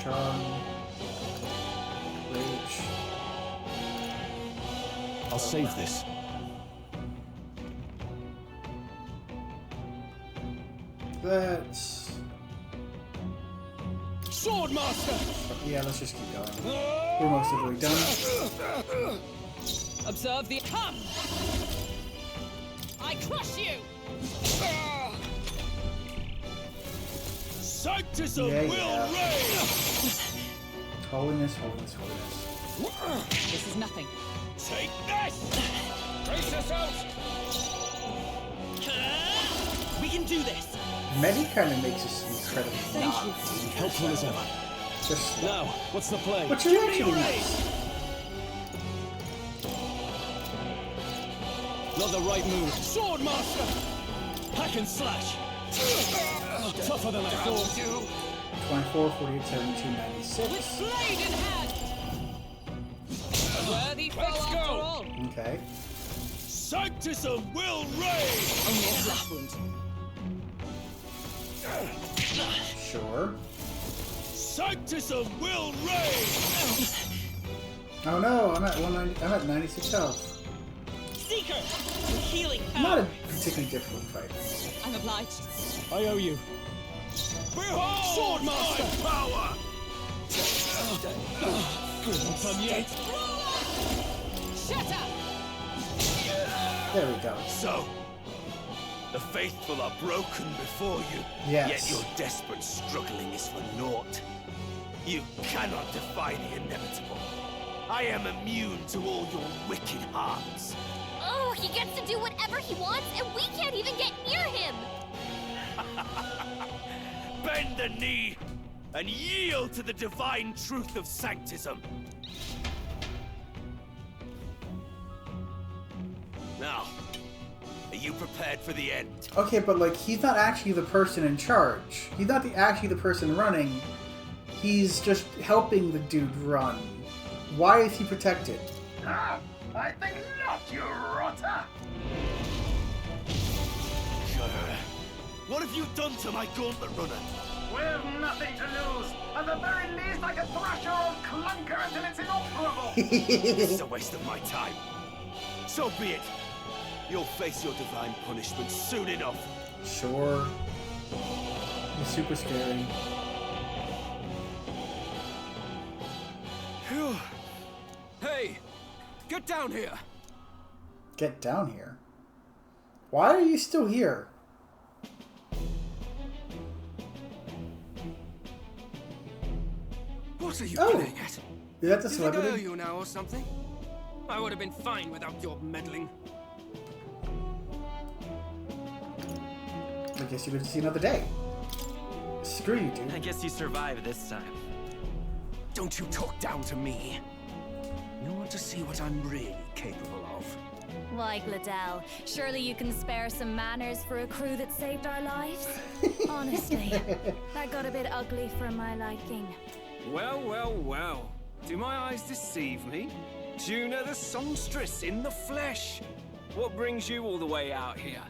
Speaker 1: Charm, Rage.
Speaker 4: I'll save this.
Speaker 1: That's...
Speaker 4: Swordmaster!
Speaker 1: Yeah, let's just keep going. We're most of the way done.
Speaker 3: Observe the... Come! I crush you!
Speaker 8: Sanctism
Speaker 1: Yeah,
Speaker 8: will
Speaker 1: yeah.
Speaker 8: reign!
Speaker 1: Holiness, holiness, holiness.
Speaker 3: This is nothing.
Speaker 8: Take this! Brace yourselves!
Speaker 10: We can do this.
Speaker 1: Medi kind of makes us incredibly not
Speaker 4: Helpful as ever.
Speaker 1: just
Speaker 4: Now, what's the play?
Speaker 1: which is actually nice.
Speaker 4: Not the right move. Swordmaster! Hack and slash! Tougher than I thought.
Speaker 1: 24, 48, 72, 96.
Speaker 3: With blade in hand! A worthy foe after all.
Speaker 1: Okay.
Speaker 8: Sanctism will reign!
Speaker 3: Only a flesh wound.
Speaker 1: Sure.
Speaker 8: Sanctism will reign!
Speaker 1: Oh no, I'm at 96 health.
Speaker 10: Seeker, with healing
Speaker 1: Not
Speaker 10: power.
Speaker 1: a particularly difficult fight.
Speaker 3: I'm obliged.
Speaker 4: I owe you.
Speaker 8: Behold
Speaker 4: Swordmaster!
Speaker 8: my power!
Speaker 4: Not done yet.
Speaker 3: Shut up!
Speaker 1: There we go.
Speaker 8: So, the faithful are broken before you.
Speaker 1: Yes.
Speaker 8: Yet your desperate struggling is for naught. You cannot defy the inevitable. I am immune to all your wicked hearts.
Speaker 2: Oh, he gets to do whatever he wants, and we can't even get near him!
Speaker 8: Bend the knee and yield to the divine truth of sanctism. Now, are you prepared for the end?
Speaker 1: Okay, but like, he's not actually the person in charge. He's not actually the person running. He's just helping the dude run. Why is he protected?
Speaker 5: Ah, I think not, you rotter!
Speaker 8: What have you done to my Gauntlet Runner?
Speaker 5: We've nothing to lose. At the very least, I can thrash your old clunker until it's inoperable.
Speaker 8: This is a waste of my time. So be it. You'll face your divine punishment soon enough.
Speaker 1: Sure. He's super scary.
Speaker 4: Phew. Hey, get down here.
Speaker 1: Get down here? Why are you still here?
Speaker 4: What are you
Speaker 1: Oh.
Speaker 4: playing at?
Speaker 1: Is that the
Speaker 4: Do you think I owe
Speaker 1: celebrity?
Speaker 4: you now or something? I would have been fine without your meddling.
Speaker 1: I guess you live to see another day. Screw you, dude.
Speaker 10: I guess you survived this time.
Speaker 4: Don't you talk down to me. You want to see what I'm really capable of.
Speaker 2: Why, Gladell, surely you can spare some manners for a crew that saved our lives? Honestly, that got a bit ugly for my liking.
Speaker 4: Well, well, well. Do my eyes deceive me? Juna the songstress in the flesh. What brings you all the way out here?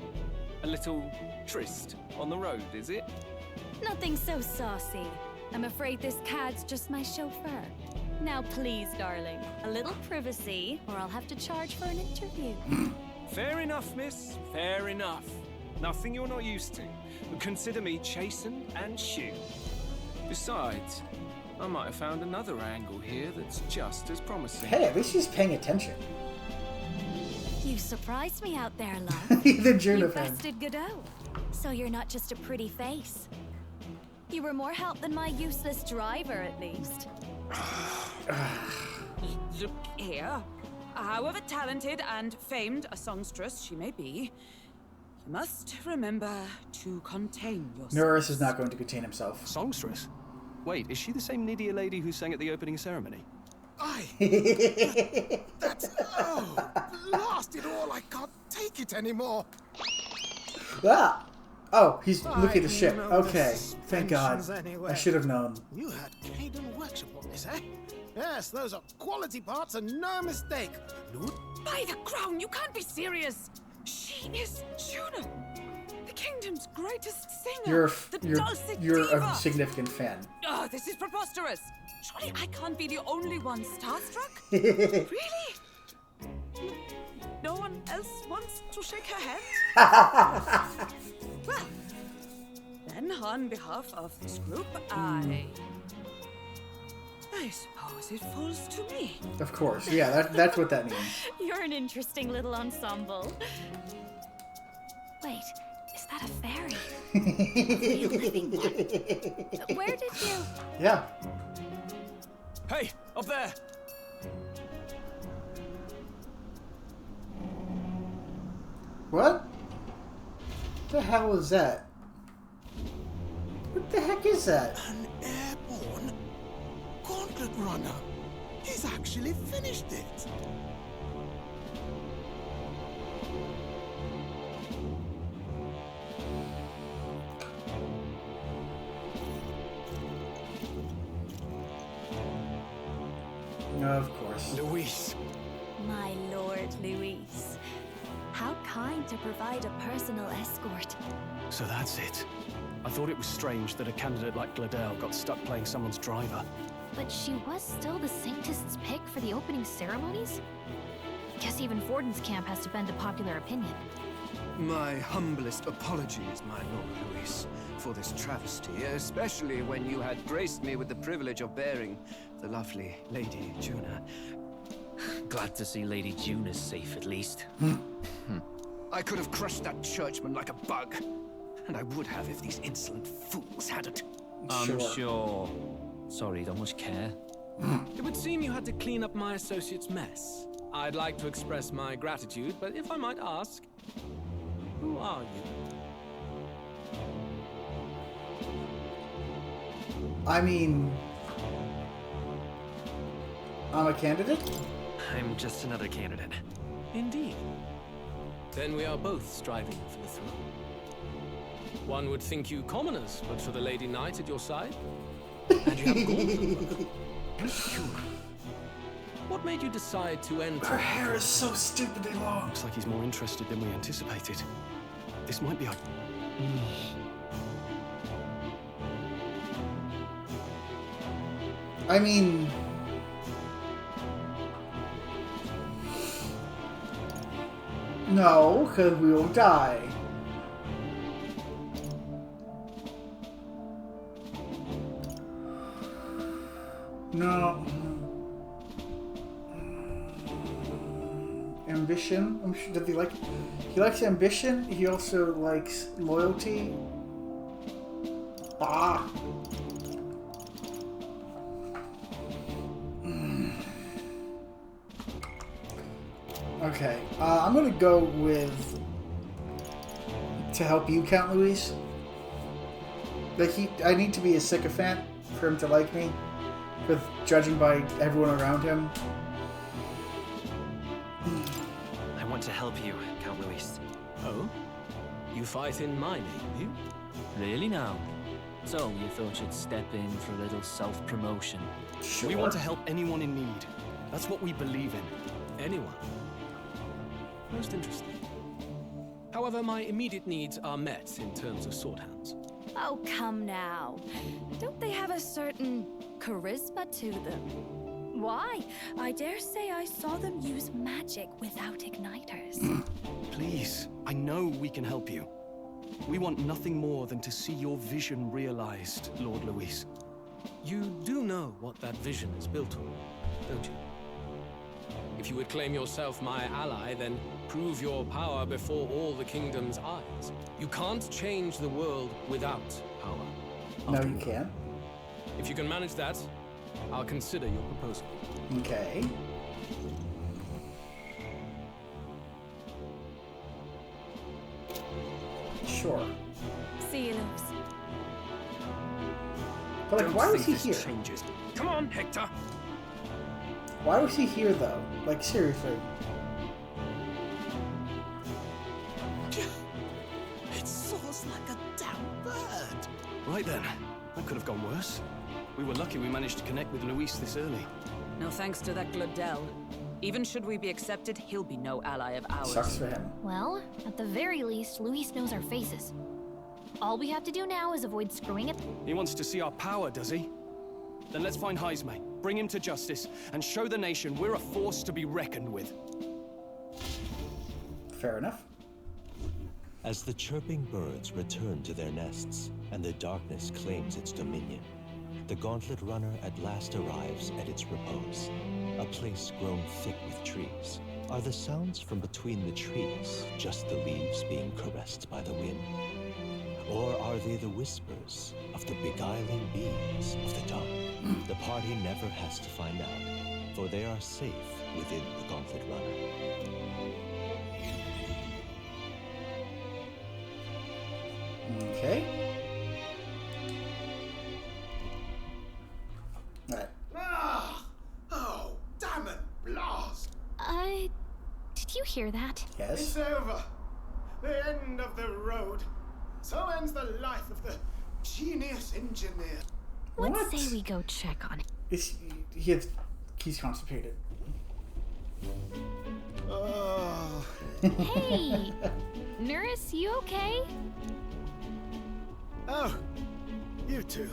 Speaker 4: A little tryst on the road, is it?
Speaker 2: Nothing so saucy. I'm afraid this cad's just my chauffeur. Now please, darling, a little privacy, or I'll have to charge for an interview.
Speaker 4: Fair enough, miss. Fair enough. Nothing you're not used to. But consider me chastened and shoe. Besides, I might have found another angle here that's just as promising.
Speaker 1: Hey, at least she's paying attention.
Speaker 2: You surprised me out there, love.
Speaker 1: The Juna
Speaker 2: You
Speaker 1: fan.
Speaker 2: bested Godot. So you're not just a pretty face. You were more help than my useless driver, at least.
Speaker 3: Look here. However talented and famed a songstress she may be, you must remember to contain yourself.
Speaker 1: Norris is not going to contain himself.
Speaker 4: Songstress? Wait, is she the same Nydia lady who sang at the opening ceremony?
Speaker 7: That's... Oh, blast it all, I can't take it anymore.
Speaker 1: Ah! Oh, he's looking at the ship.
Speaker 7: know
Speaker 1: Okay,
Speaker 7: the
Speaker 1: thank God.
Speaker 7: suspensions anyway.
Speaker 1: I should have known.
Speaker 7: You had Caden workshop on this, eh? Yes, those are quality parts and no mistake. Loot.
Speaker 3: By the crown, you can't be serious! She is Juna, the kingdom's greatest singer.
Speaker 1: You're a
Speaker 3: diva.
Speaker 1: significant fan.
Speaker 3: Oh, this is preposterous! Surely I can't be the only one starstruck? Really? No one else wants to shake her hand? Well, then on behalf of this group, I suppose it falls to me.
Speaker 1: Of course, yeah, that's what that means.
Speaker 2: You're an interesting little ensemble. Wait, is that a fairy? A living one? Where did you...
Speaker 1: Yeah.
Speaker 4: Hey, up there!
Speaker 1: What? The hell is that? What the heck is that?
Speaker 7: An airborne Gauntlet Runner. He's actually finished it.
Speaker 1: Of course.
Speaker 4: Luis.
Speaker 2: My Lord Luis. How kind to provide a personal escort.
Speaker 4: So that's it. I thought it was strange that a candidate like Gladell got stuck playing someone's driver.
Speaker 2: But she was still the Sanctist's pick for the opening ceremonies? Guess even Forden's camp has to bend to popular opinion.
Speaker 11: My humblest apologies, my Lord Luis, for this travesty, especially when you had graced me with the privilege of bearing the lovely Lady Juna.
Speaker 10: Glad to see Lady Juna's safe, at least.
Speaker 11: I could have crushed that churchman like a bug, and I would have if these insolent fools hadn't.
Speaker 10: I'm sure. Sorry, don't much care.
Speaker 11: It would seem you had to clean up my associate's mess. I'd like to express my gratitude, but if I might ask, who are you?
Speaker 1: I mean, I'm a candidate?
Speaker 10: I'm just another candidate.
Speaker 11: Indeed. Then we are both striving for the throne. One would think you commoners, but for the Lady Knight at your side. And you have a gauntlet. What made you decide to enter?
Speaker 1: Her hair is so stupidly long.
Speaker 4: Looks like he's more interested than we anticipated. This might be our...
Speaker 1: I mean... No, because we will die. No. Ambition? I'm sure, does he like... He likes ambition. He also likes loyalty. Ah. Okay, I'm gonna go with to help you, Count Luis. Like I need to be a sycophant for him to like me, with judging by everyone around him.
Speaker 10: I want to help you, Count Luis.
Speaker 11: Oh? You fight in my name, you?
Speaker 12: Really now? So, you thought you'd step in for a little self-promotion?
Speaker 1: Sure.
Speaker 4: We want to help anyone in need. That's what we believe in.
Speaker 11: Anyone? Most interesting. However, my immediate needs are met in terms of sword hands.
Speaker 2: Oh, come now. Don't they have a certain charisma to them? Why? I dare say I saw them use magic without igniters.
Speaker 4: Please, I know we can help you. We want nothing more than to see your vision realized, Lord Luis.
Speaker 11: You do know what that vision is built on, don't you? If you would claim yourself my ally, then prove your power before all the kingdom's eyes. You can't change the world without power.
Speaker 1: No, you can't.
Speaker 11: If you can manage that, I'll consider your proposal.
Speaker 1: Okay. Sure.
Speaker 2: See you, Lewis.
Speaker 1: But like, why was he here?
Speaker 4: Changes. Come on, Hector.
Speaker 1: Why was he here, though? Like, seriously.
Speaker 7: It soars like a damn bird.
Speaker 4: Right then. That could have gone worse. We were lucky we managed to connect with Luis this early.
Speaker 3: No thanks to that Gladel. Even should we be accepted, he'll be no ally of ours.
Speaker 1: Sucks for him.
Speaker 13: Well, at the very least, Luis knows our faces. All we have to do now is avoid screwing it.
Speaker 4: He wants to see our power, does he? Then let's find Heisme, bring him to justice, and show the nation we're a force to be reckoned with.
Speaker 1: Fair enough.
Speaker 6: As the chirping birds return to their nests and the darkness claims its dominion, the Gauntlet Runner at last arrives at its repose, a place grown thick with trees. Are the sounds from between the trees just the leaves being caressed by the wind? Or are they the whispers of the beguiling beings of the dark? The party never has to find out, for they are safe within the Gauntlet Runner.
Speaker 1: Okay. Alright.
Speaker 7: Ah! Oh, damn it, blast!
Speaker 13: Did you hear that?
Speaker 1: Yes.
Speaker 7: It's over. The end of the road. So ends the life of the genius engineer.
Speaker 13: Let's
Speaker 1: What?
Speaker 13: say we go check on it.
Speaker 1: He's constipated.
Speaker 7: Oh.
Speaker 13: Hey! Nurse, you okay?
Speaker 7: Oh, you two.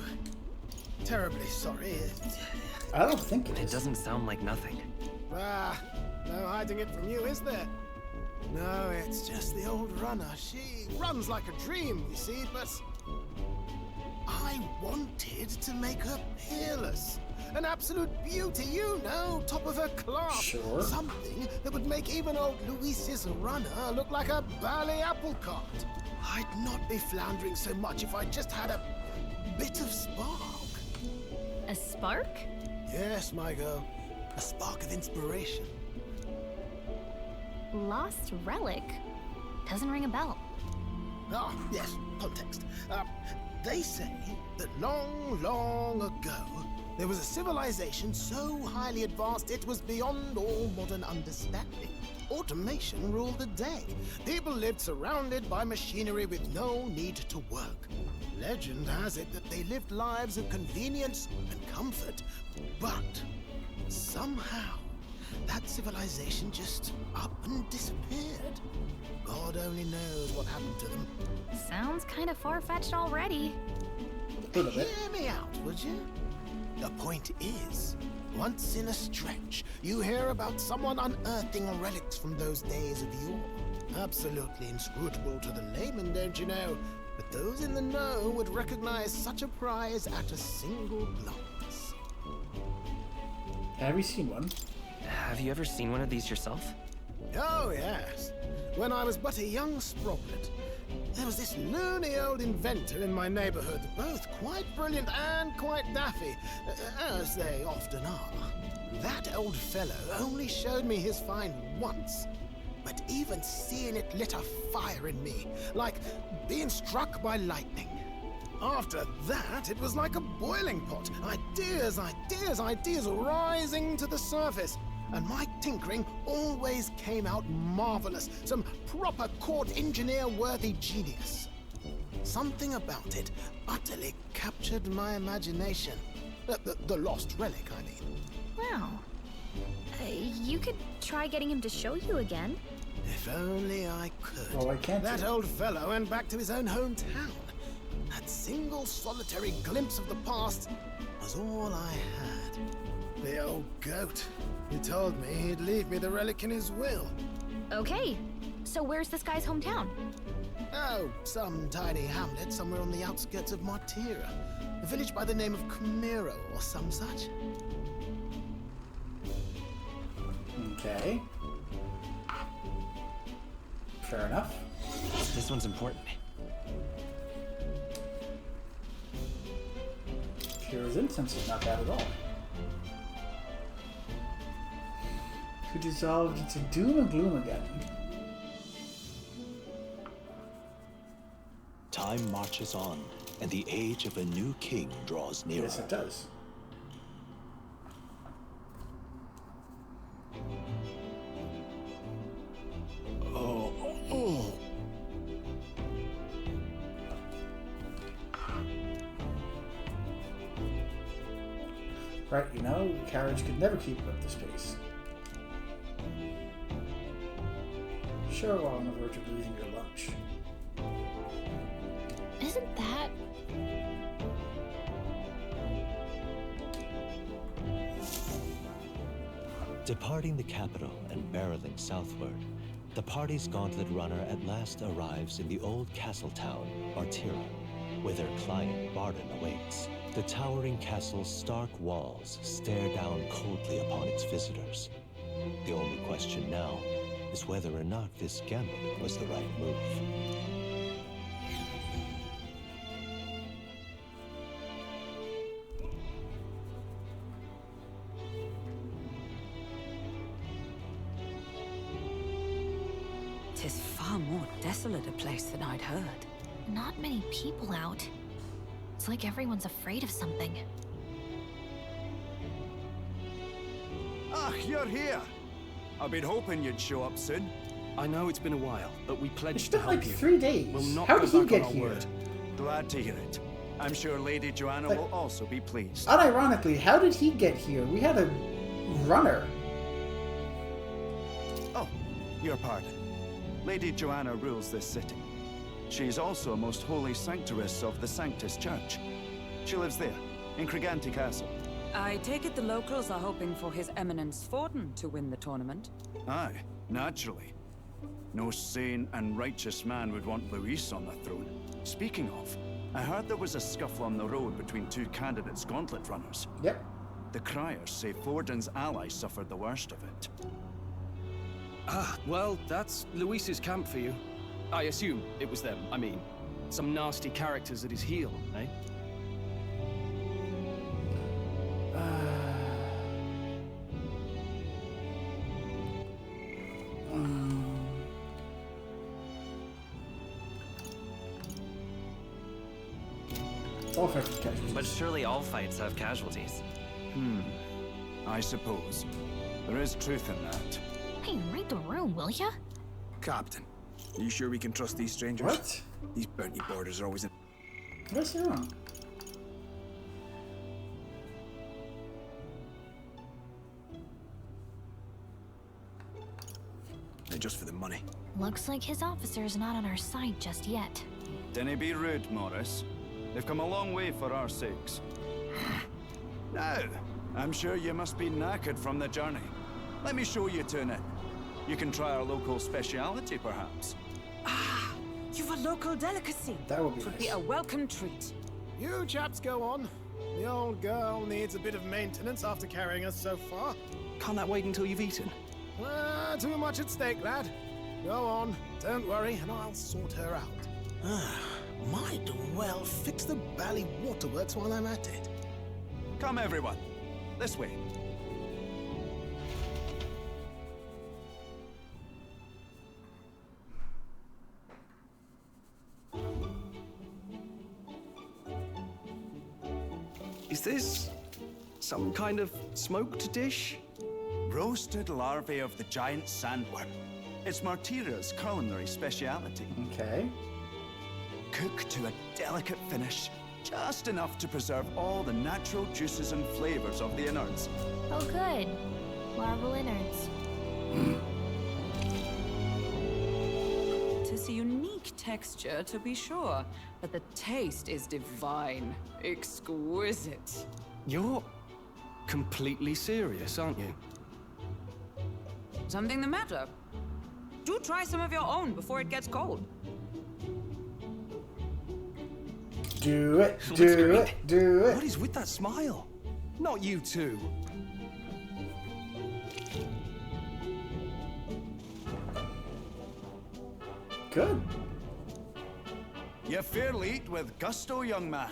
Speaker 7: Terribly sorry.
Speaker 1: I don't think it
Speaker 10: It
Speaker 1: is.
Speaker 10: doesn't sound like nothing.
Speaker 7: No hiding it from you, is there? No, it's just the old runner. She runs like a dream, you see, but I wanted to make her peerless. An absolute beauty, you know, top of her class.
Speaker 1: Sure.
Speaker 7: Something that would make even old Luis's runner look like a bally apple cart. I'd not be floundering so much if I just had a bit of spark.
Speaker 13: A spark?
Speaker 7: Yes, my girl. A spark of inspiration.
Speaker 13: Lost relic? Doesn't ring a bell.
Speaker 7: Ah, yes, context. They say that long, long ago, there was a civilization so highly advanced it was beyond all modern understanding. Automation ruled the day. People lived surrounded by machinery with no need to work. Legend has it that they lived lives of convenience and comfort. But somehow, that civilization just up and disappeared. God only knows what happened to them.
Speaker 13: Sounds kind of far-fetched already.
Speaker 7: Hear me out, would you? The point is, once in a stretch, you hear about someone unearthing relics from those days of yore. Absolutely inscrutable to the layman, don't you know? But those in the know would recognize such a prize at a single glance.
Speaker 1: Have you seen one?
Speaker 14: Have you ever seen one of these yourself?
Speaker 7: Oh, yes. When I was but a young sprocklet, there was this loony old inventor in my neighborhood, both quite brilliant and quite daffy, as they often are. That old fellow only showed me his find once, but even seeing it lit a fire in me, like being struck by lightning. After that, it was like a boiling pot. Ideas, ideas, ideas rising to the surface. And my tinkering always came out marvelous. Some proper court engineer-worthy genius. Something about it utterly captured my imagination. The lost relic, I mean.
Speaker 13: Wow. You could try getting him to show you again.
Speaker 7: If only I could.
Speaker 1: Oh, I can't.
Speaker 7: That old fellow went back to his own hometown. That single solitary glimpse of the past was all I had. The old goat. He told me he'd leave me the relic in his will.
Speaker 13: Okay, so where's this guy's hometown?
Speaker 7: Oh, some tiny hamlet somewhere on the outskirts of Martira. A village by the name of Camiro or some such.
Speaker 1: Okay. Fair enough.
Speaker 14: This one's important.
Speaker 1: Kira's incense is not bad at all. Who dissolved into doom and gloom again.
Speaker 6: Time marches on, and the age of a new king draws nearer.
Speaker 1: Yes, it does.
Speaker 6: Oh.
Speaker 1: Right, you know, the carriage could never keep up this pace. Sure, while on the verge of losing your lunch.
Speaker 13: Isn't that...
Speaker 6: Departing the capital and barreling southward, the party's Gauntlet Runner at last arrives in the old castle town, Martira, where their client Barden awaits. The towering castle's stark walls stare down coldly upon its visitors. The only question now is whether or not this gambit was the right move.
Speaker 3: Tis far more desolate a place than I'd heard.
Speaker 13: Not many people out. It's like everyone's afraid of something.
Speaker 15: Ah, you're here. I've been hoping you'd show up soon.
Speaker 4: I know it's been a while, but we
Speaker 1: It's
Speaker 4: pledged to
Speaker 1: been
Speaker 4: help
Speaker 1: like
Speaker 4: you.
Speaker 1: 3 days.
Speaker 4: We'll not
Speaker 1: How
Speaker 4: go
Speaker 1: did he
Speaker 4: back
Speaker 1: get
Speaker 4: on our
Speaker 1: here?
Speaker 4: word.
Speaker 15: Glad to hear it. I'm sure Lady Joanna will also be pleased.
Speaker 1: Unironically, how did he get here? We had a runner.
Speaker 15: Oh, your pardon. Lady Joanna rules this city. She is also a most holy sanctuaress of the Sanctus Church. She lives there, in Criganti Castle.
Speaker 3: I take it the locals are hoping for His Eminence Forden to win the tournament.
Speaker 15: Aye, naturally. No sane and righteous man would want Luis on the throne. Speaking of, I heard there was a scuffle on the road between two candidates Gauntlet Runners.
Speaker 1: Yep.
Speaker 15: The criers say Forden's allies suffered the worst of it.
Speaker 4: Ah, well, that's Luis's camp for you. I assume it was them, I mean. Some nasty characters at his heel, eh?
Speaker 1: All fights have casualties.
Speaker 14: But surely all fights have casualties.
Speaker 15: I suppose. There is truth in that.
Speaker 13: Hey, read the room, will ya?
Speaker 16: Captain, are you sure we can trust these strangers?
Speaker 1: What?
Speaker 16: These bounty borders are always in...
Speaker 1: What's wrong?
Speaker 16: They're just for the money.
Speaker 13: Looks like his officer's not on our side just yet.
Speaker 15: Dinna be rude, Morris. They've come a long way for our sakes. Now, I'm sure you must be knackered from the journey. Let me show you to an inn. You can try our local speciality, perhaps.
Speaker 3: Ah, you've a local delicacy.
Speaker 1: That would be
Speaker 3: Would
Speaker 1: nice.
Speaker 3: be a welcome treat.
Speaker 7: You chaps go on. The old girl needs a bit of maintenance after carrying us so far.
Speaker 4: Can't that wait until you've eaten?
Speaker 7: Too much at stake, lad. Go on, don't worry, and I'll sort her out. Might well fix the Bally Waterworks while I'm at it.
Speaker 15: Come, everyone. This way.
Speaker 4: Is this some kind of smoked dish?
Speaker 15: Roasted larvae of the giant sandworm. It's Martira's culinary speciality.
Speaker 1: Okay.
Speaker 15: Cooked to a delicate finish, just enough to preserve all the natural juices and flavors of the innards.
Speaker 13: Oh, good. Larval innards.
Speaker 3: Tis a unique texture, to be sure, but the taste is divine. Exquisite.
Speaker 4: You're completely serious, aren't you?
Speaker 3: Something the matter? Do try some of your own before it gets cold.
Speaker 1: Do it, do it, do it.
Speaker 4: What is with that smile? Not you two.
Speaker 1: Good.
Speaker 15: You fairly eat with gusto, young man.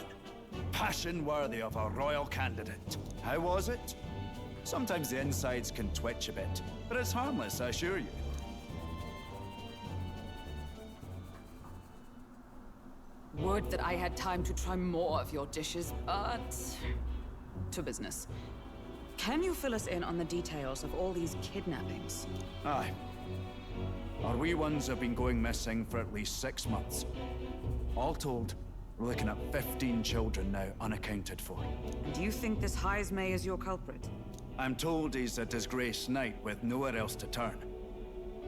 Speaker 15: Passion worthy of a royal candidate. How was it? Sometimes the insides can twitch a bit, but it's harmless, I assure you.
Speaker 3: Would that I had time to try more of your dishes, but... to business. Can you fill us in on the details of all these kidnappings?
Speaker 15: Aye. Our wee ones have been going missing for at least 6 months. All told, we're looking at 15 children now unaccounted for.
Speaker 3: And do you think this Heismay is your culprit?
Speaker 15: I'm told he's a disgraced knight with nowhere else to turn.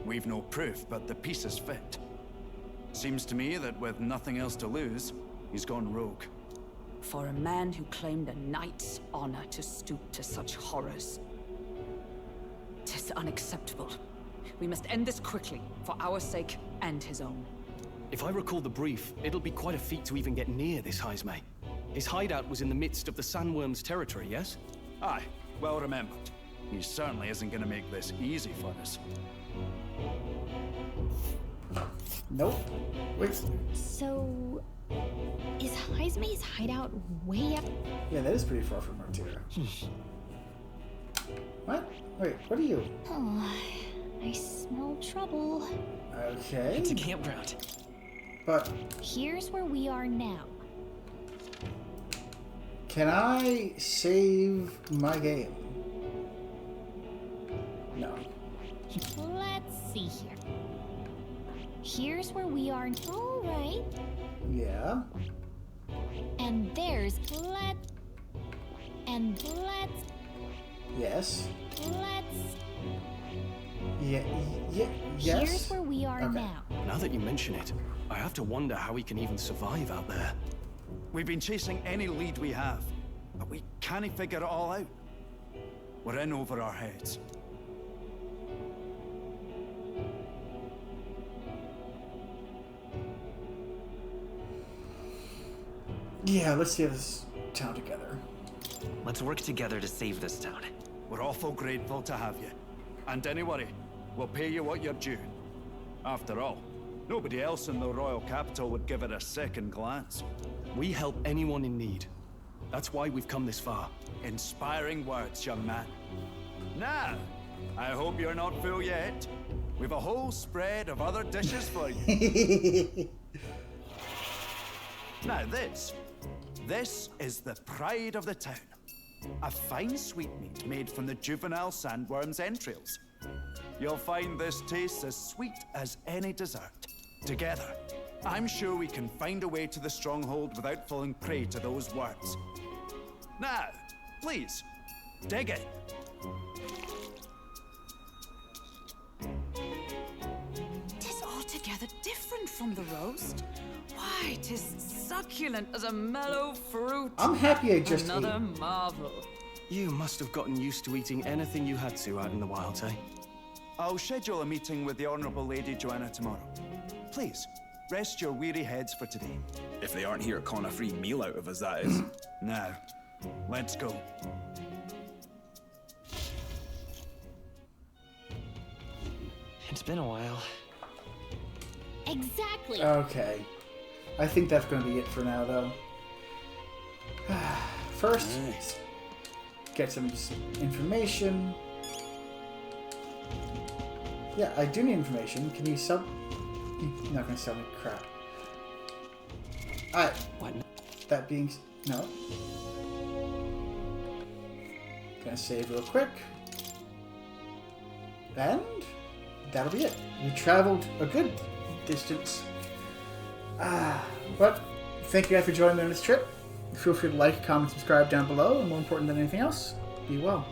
Speaker 15: We've no proof, but the pieces fit. Seems to me that with nothing else to lose, he's gone rogue.
Speaker 3: For a man who claimed a knight's honor to stoop to such horrors. 'Tis unacceptable. We must end this quickly, for our sake and his own.
Speaker 4: If I recall the brief, it'll be quite a feat to even get near this Heismay. His hideout was in the midst of the Sandworm's territory, yes?
Speaker 15: Aye, well remembered. He certainly isn't going to make this easy for us.
Speaker 1: Nope. Wait.
Speaker 13: So, is Heismay's hideout way up?
Speaker 1: Yeah, that is pretty far from Martira. What? Wait, what are you?
Speaker 13: Oh, I smell trouble.
Speaker 1: Okay.
Speaker 12: It's a campground.
Speaker 1: But
Speaker 13: Here's where we are now.
Speaker 1: can I save my game? No.
Speaker 13: Let's see here. Here's where we are. All right.
Speaker 1: Yeah.
Speaker 13: And there's
Speaker 1: Yes.
Speaker 13: let's.
Speaker 1: Yeah. Yes.
Speaker 13: Here's where we are
Speaker 1: Okay.
Speaker 13: now.
Speaker 4: Now that you mention it, I have to wonder how he can even survive out there.
Speaker 15: We've been chasing any lead we have, but we can't figure it all out. We're in over our heads.
Speaker 1: Yeah, let's save this town together.
Speaker 14: Let's work together to save this town.
Speaker 15: We're awful grateful to have you. And don't worry, we'll pay you what you're due. After all, nobody else in the royal capital would give it a second glance.
Speaker 4: We help anyone in need. That's why we've come this far.
Speaker 15: Inspiring words, young man. Now, I hope you're not full yet. We've a whole spread of other dishes for you. Now this is the pride of the town. A fine sweetmeat made from the juvenile sandworm's entrails. You'll find this tastes as sweet as any dessert. Together, I'm sure we can find a way to the stronghold without falling prey to those worms. Now, please, dig in.
Speaker 3: Tis altogether different from the roast. Why, tis succulent as a mellow fruit.
Speaker 1: I'm happy I just
Speaker 3: Another
Speaker 1: ate.
Speaker 4: marvel. You must have gotten used to eating anything you had to out in the wilds, eh?
Speaker 15: I'll schedule a meeting with the Honourable Lady Joanna tomorrow. Please, rest your weary heads for today.
Speaker 16: If they aren't here, con a free meal out of us, that is.
Speaker 15: Now, let's go.
Speaker 14: It's been a while.
Speaker 13: Exactly.
Speaker 1: Okay. I think that's going to be it for now, though. First, get some information. Yeah, I do need information. Can you sell... You're not going to sell me crap. Alright. That being... No. Gonna save real quick. And... that'll be it. We traveled a good distance. But thank you guys for joining me on this trip. Feel free to like, comment, subscribe down below, and more important than anything else, be well.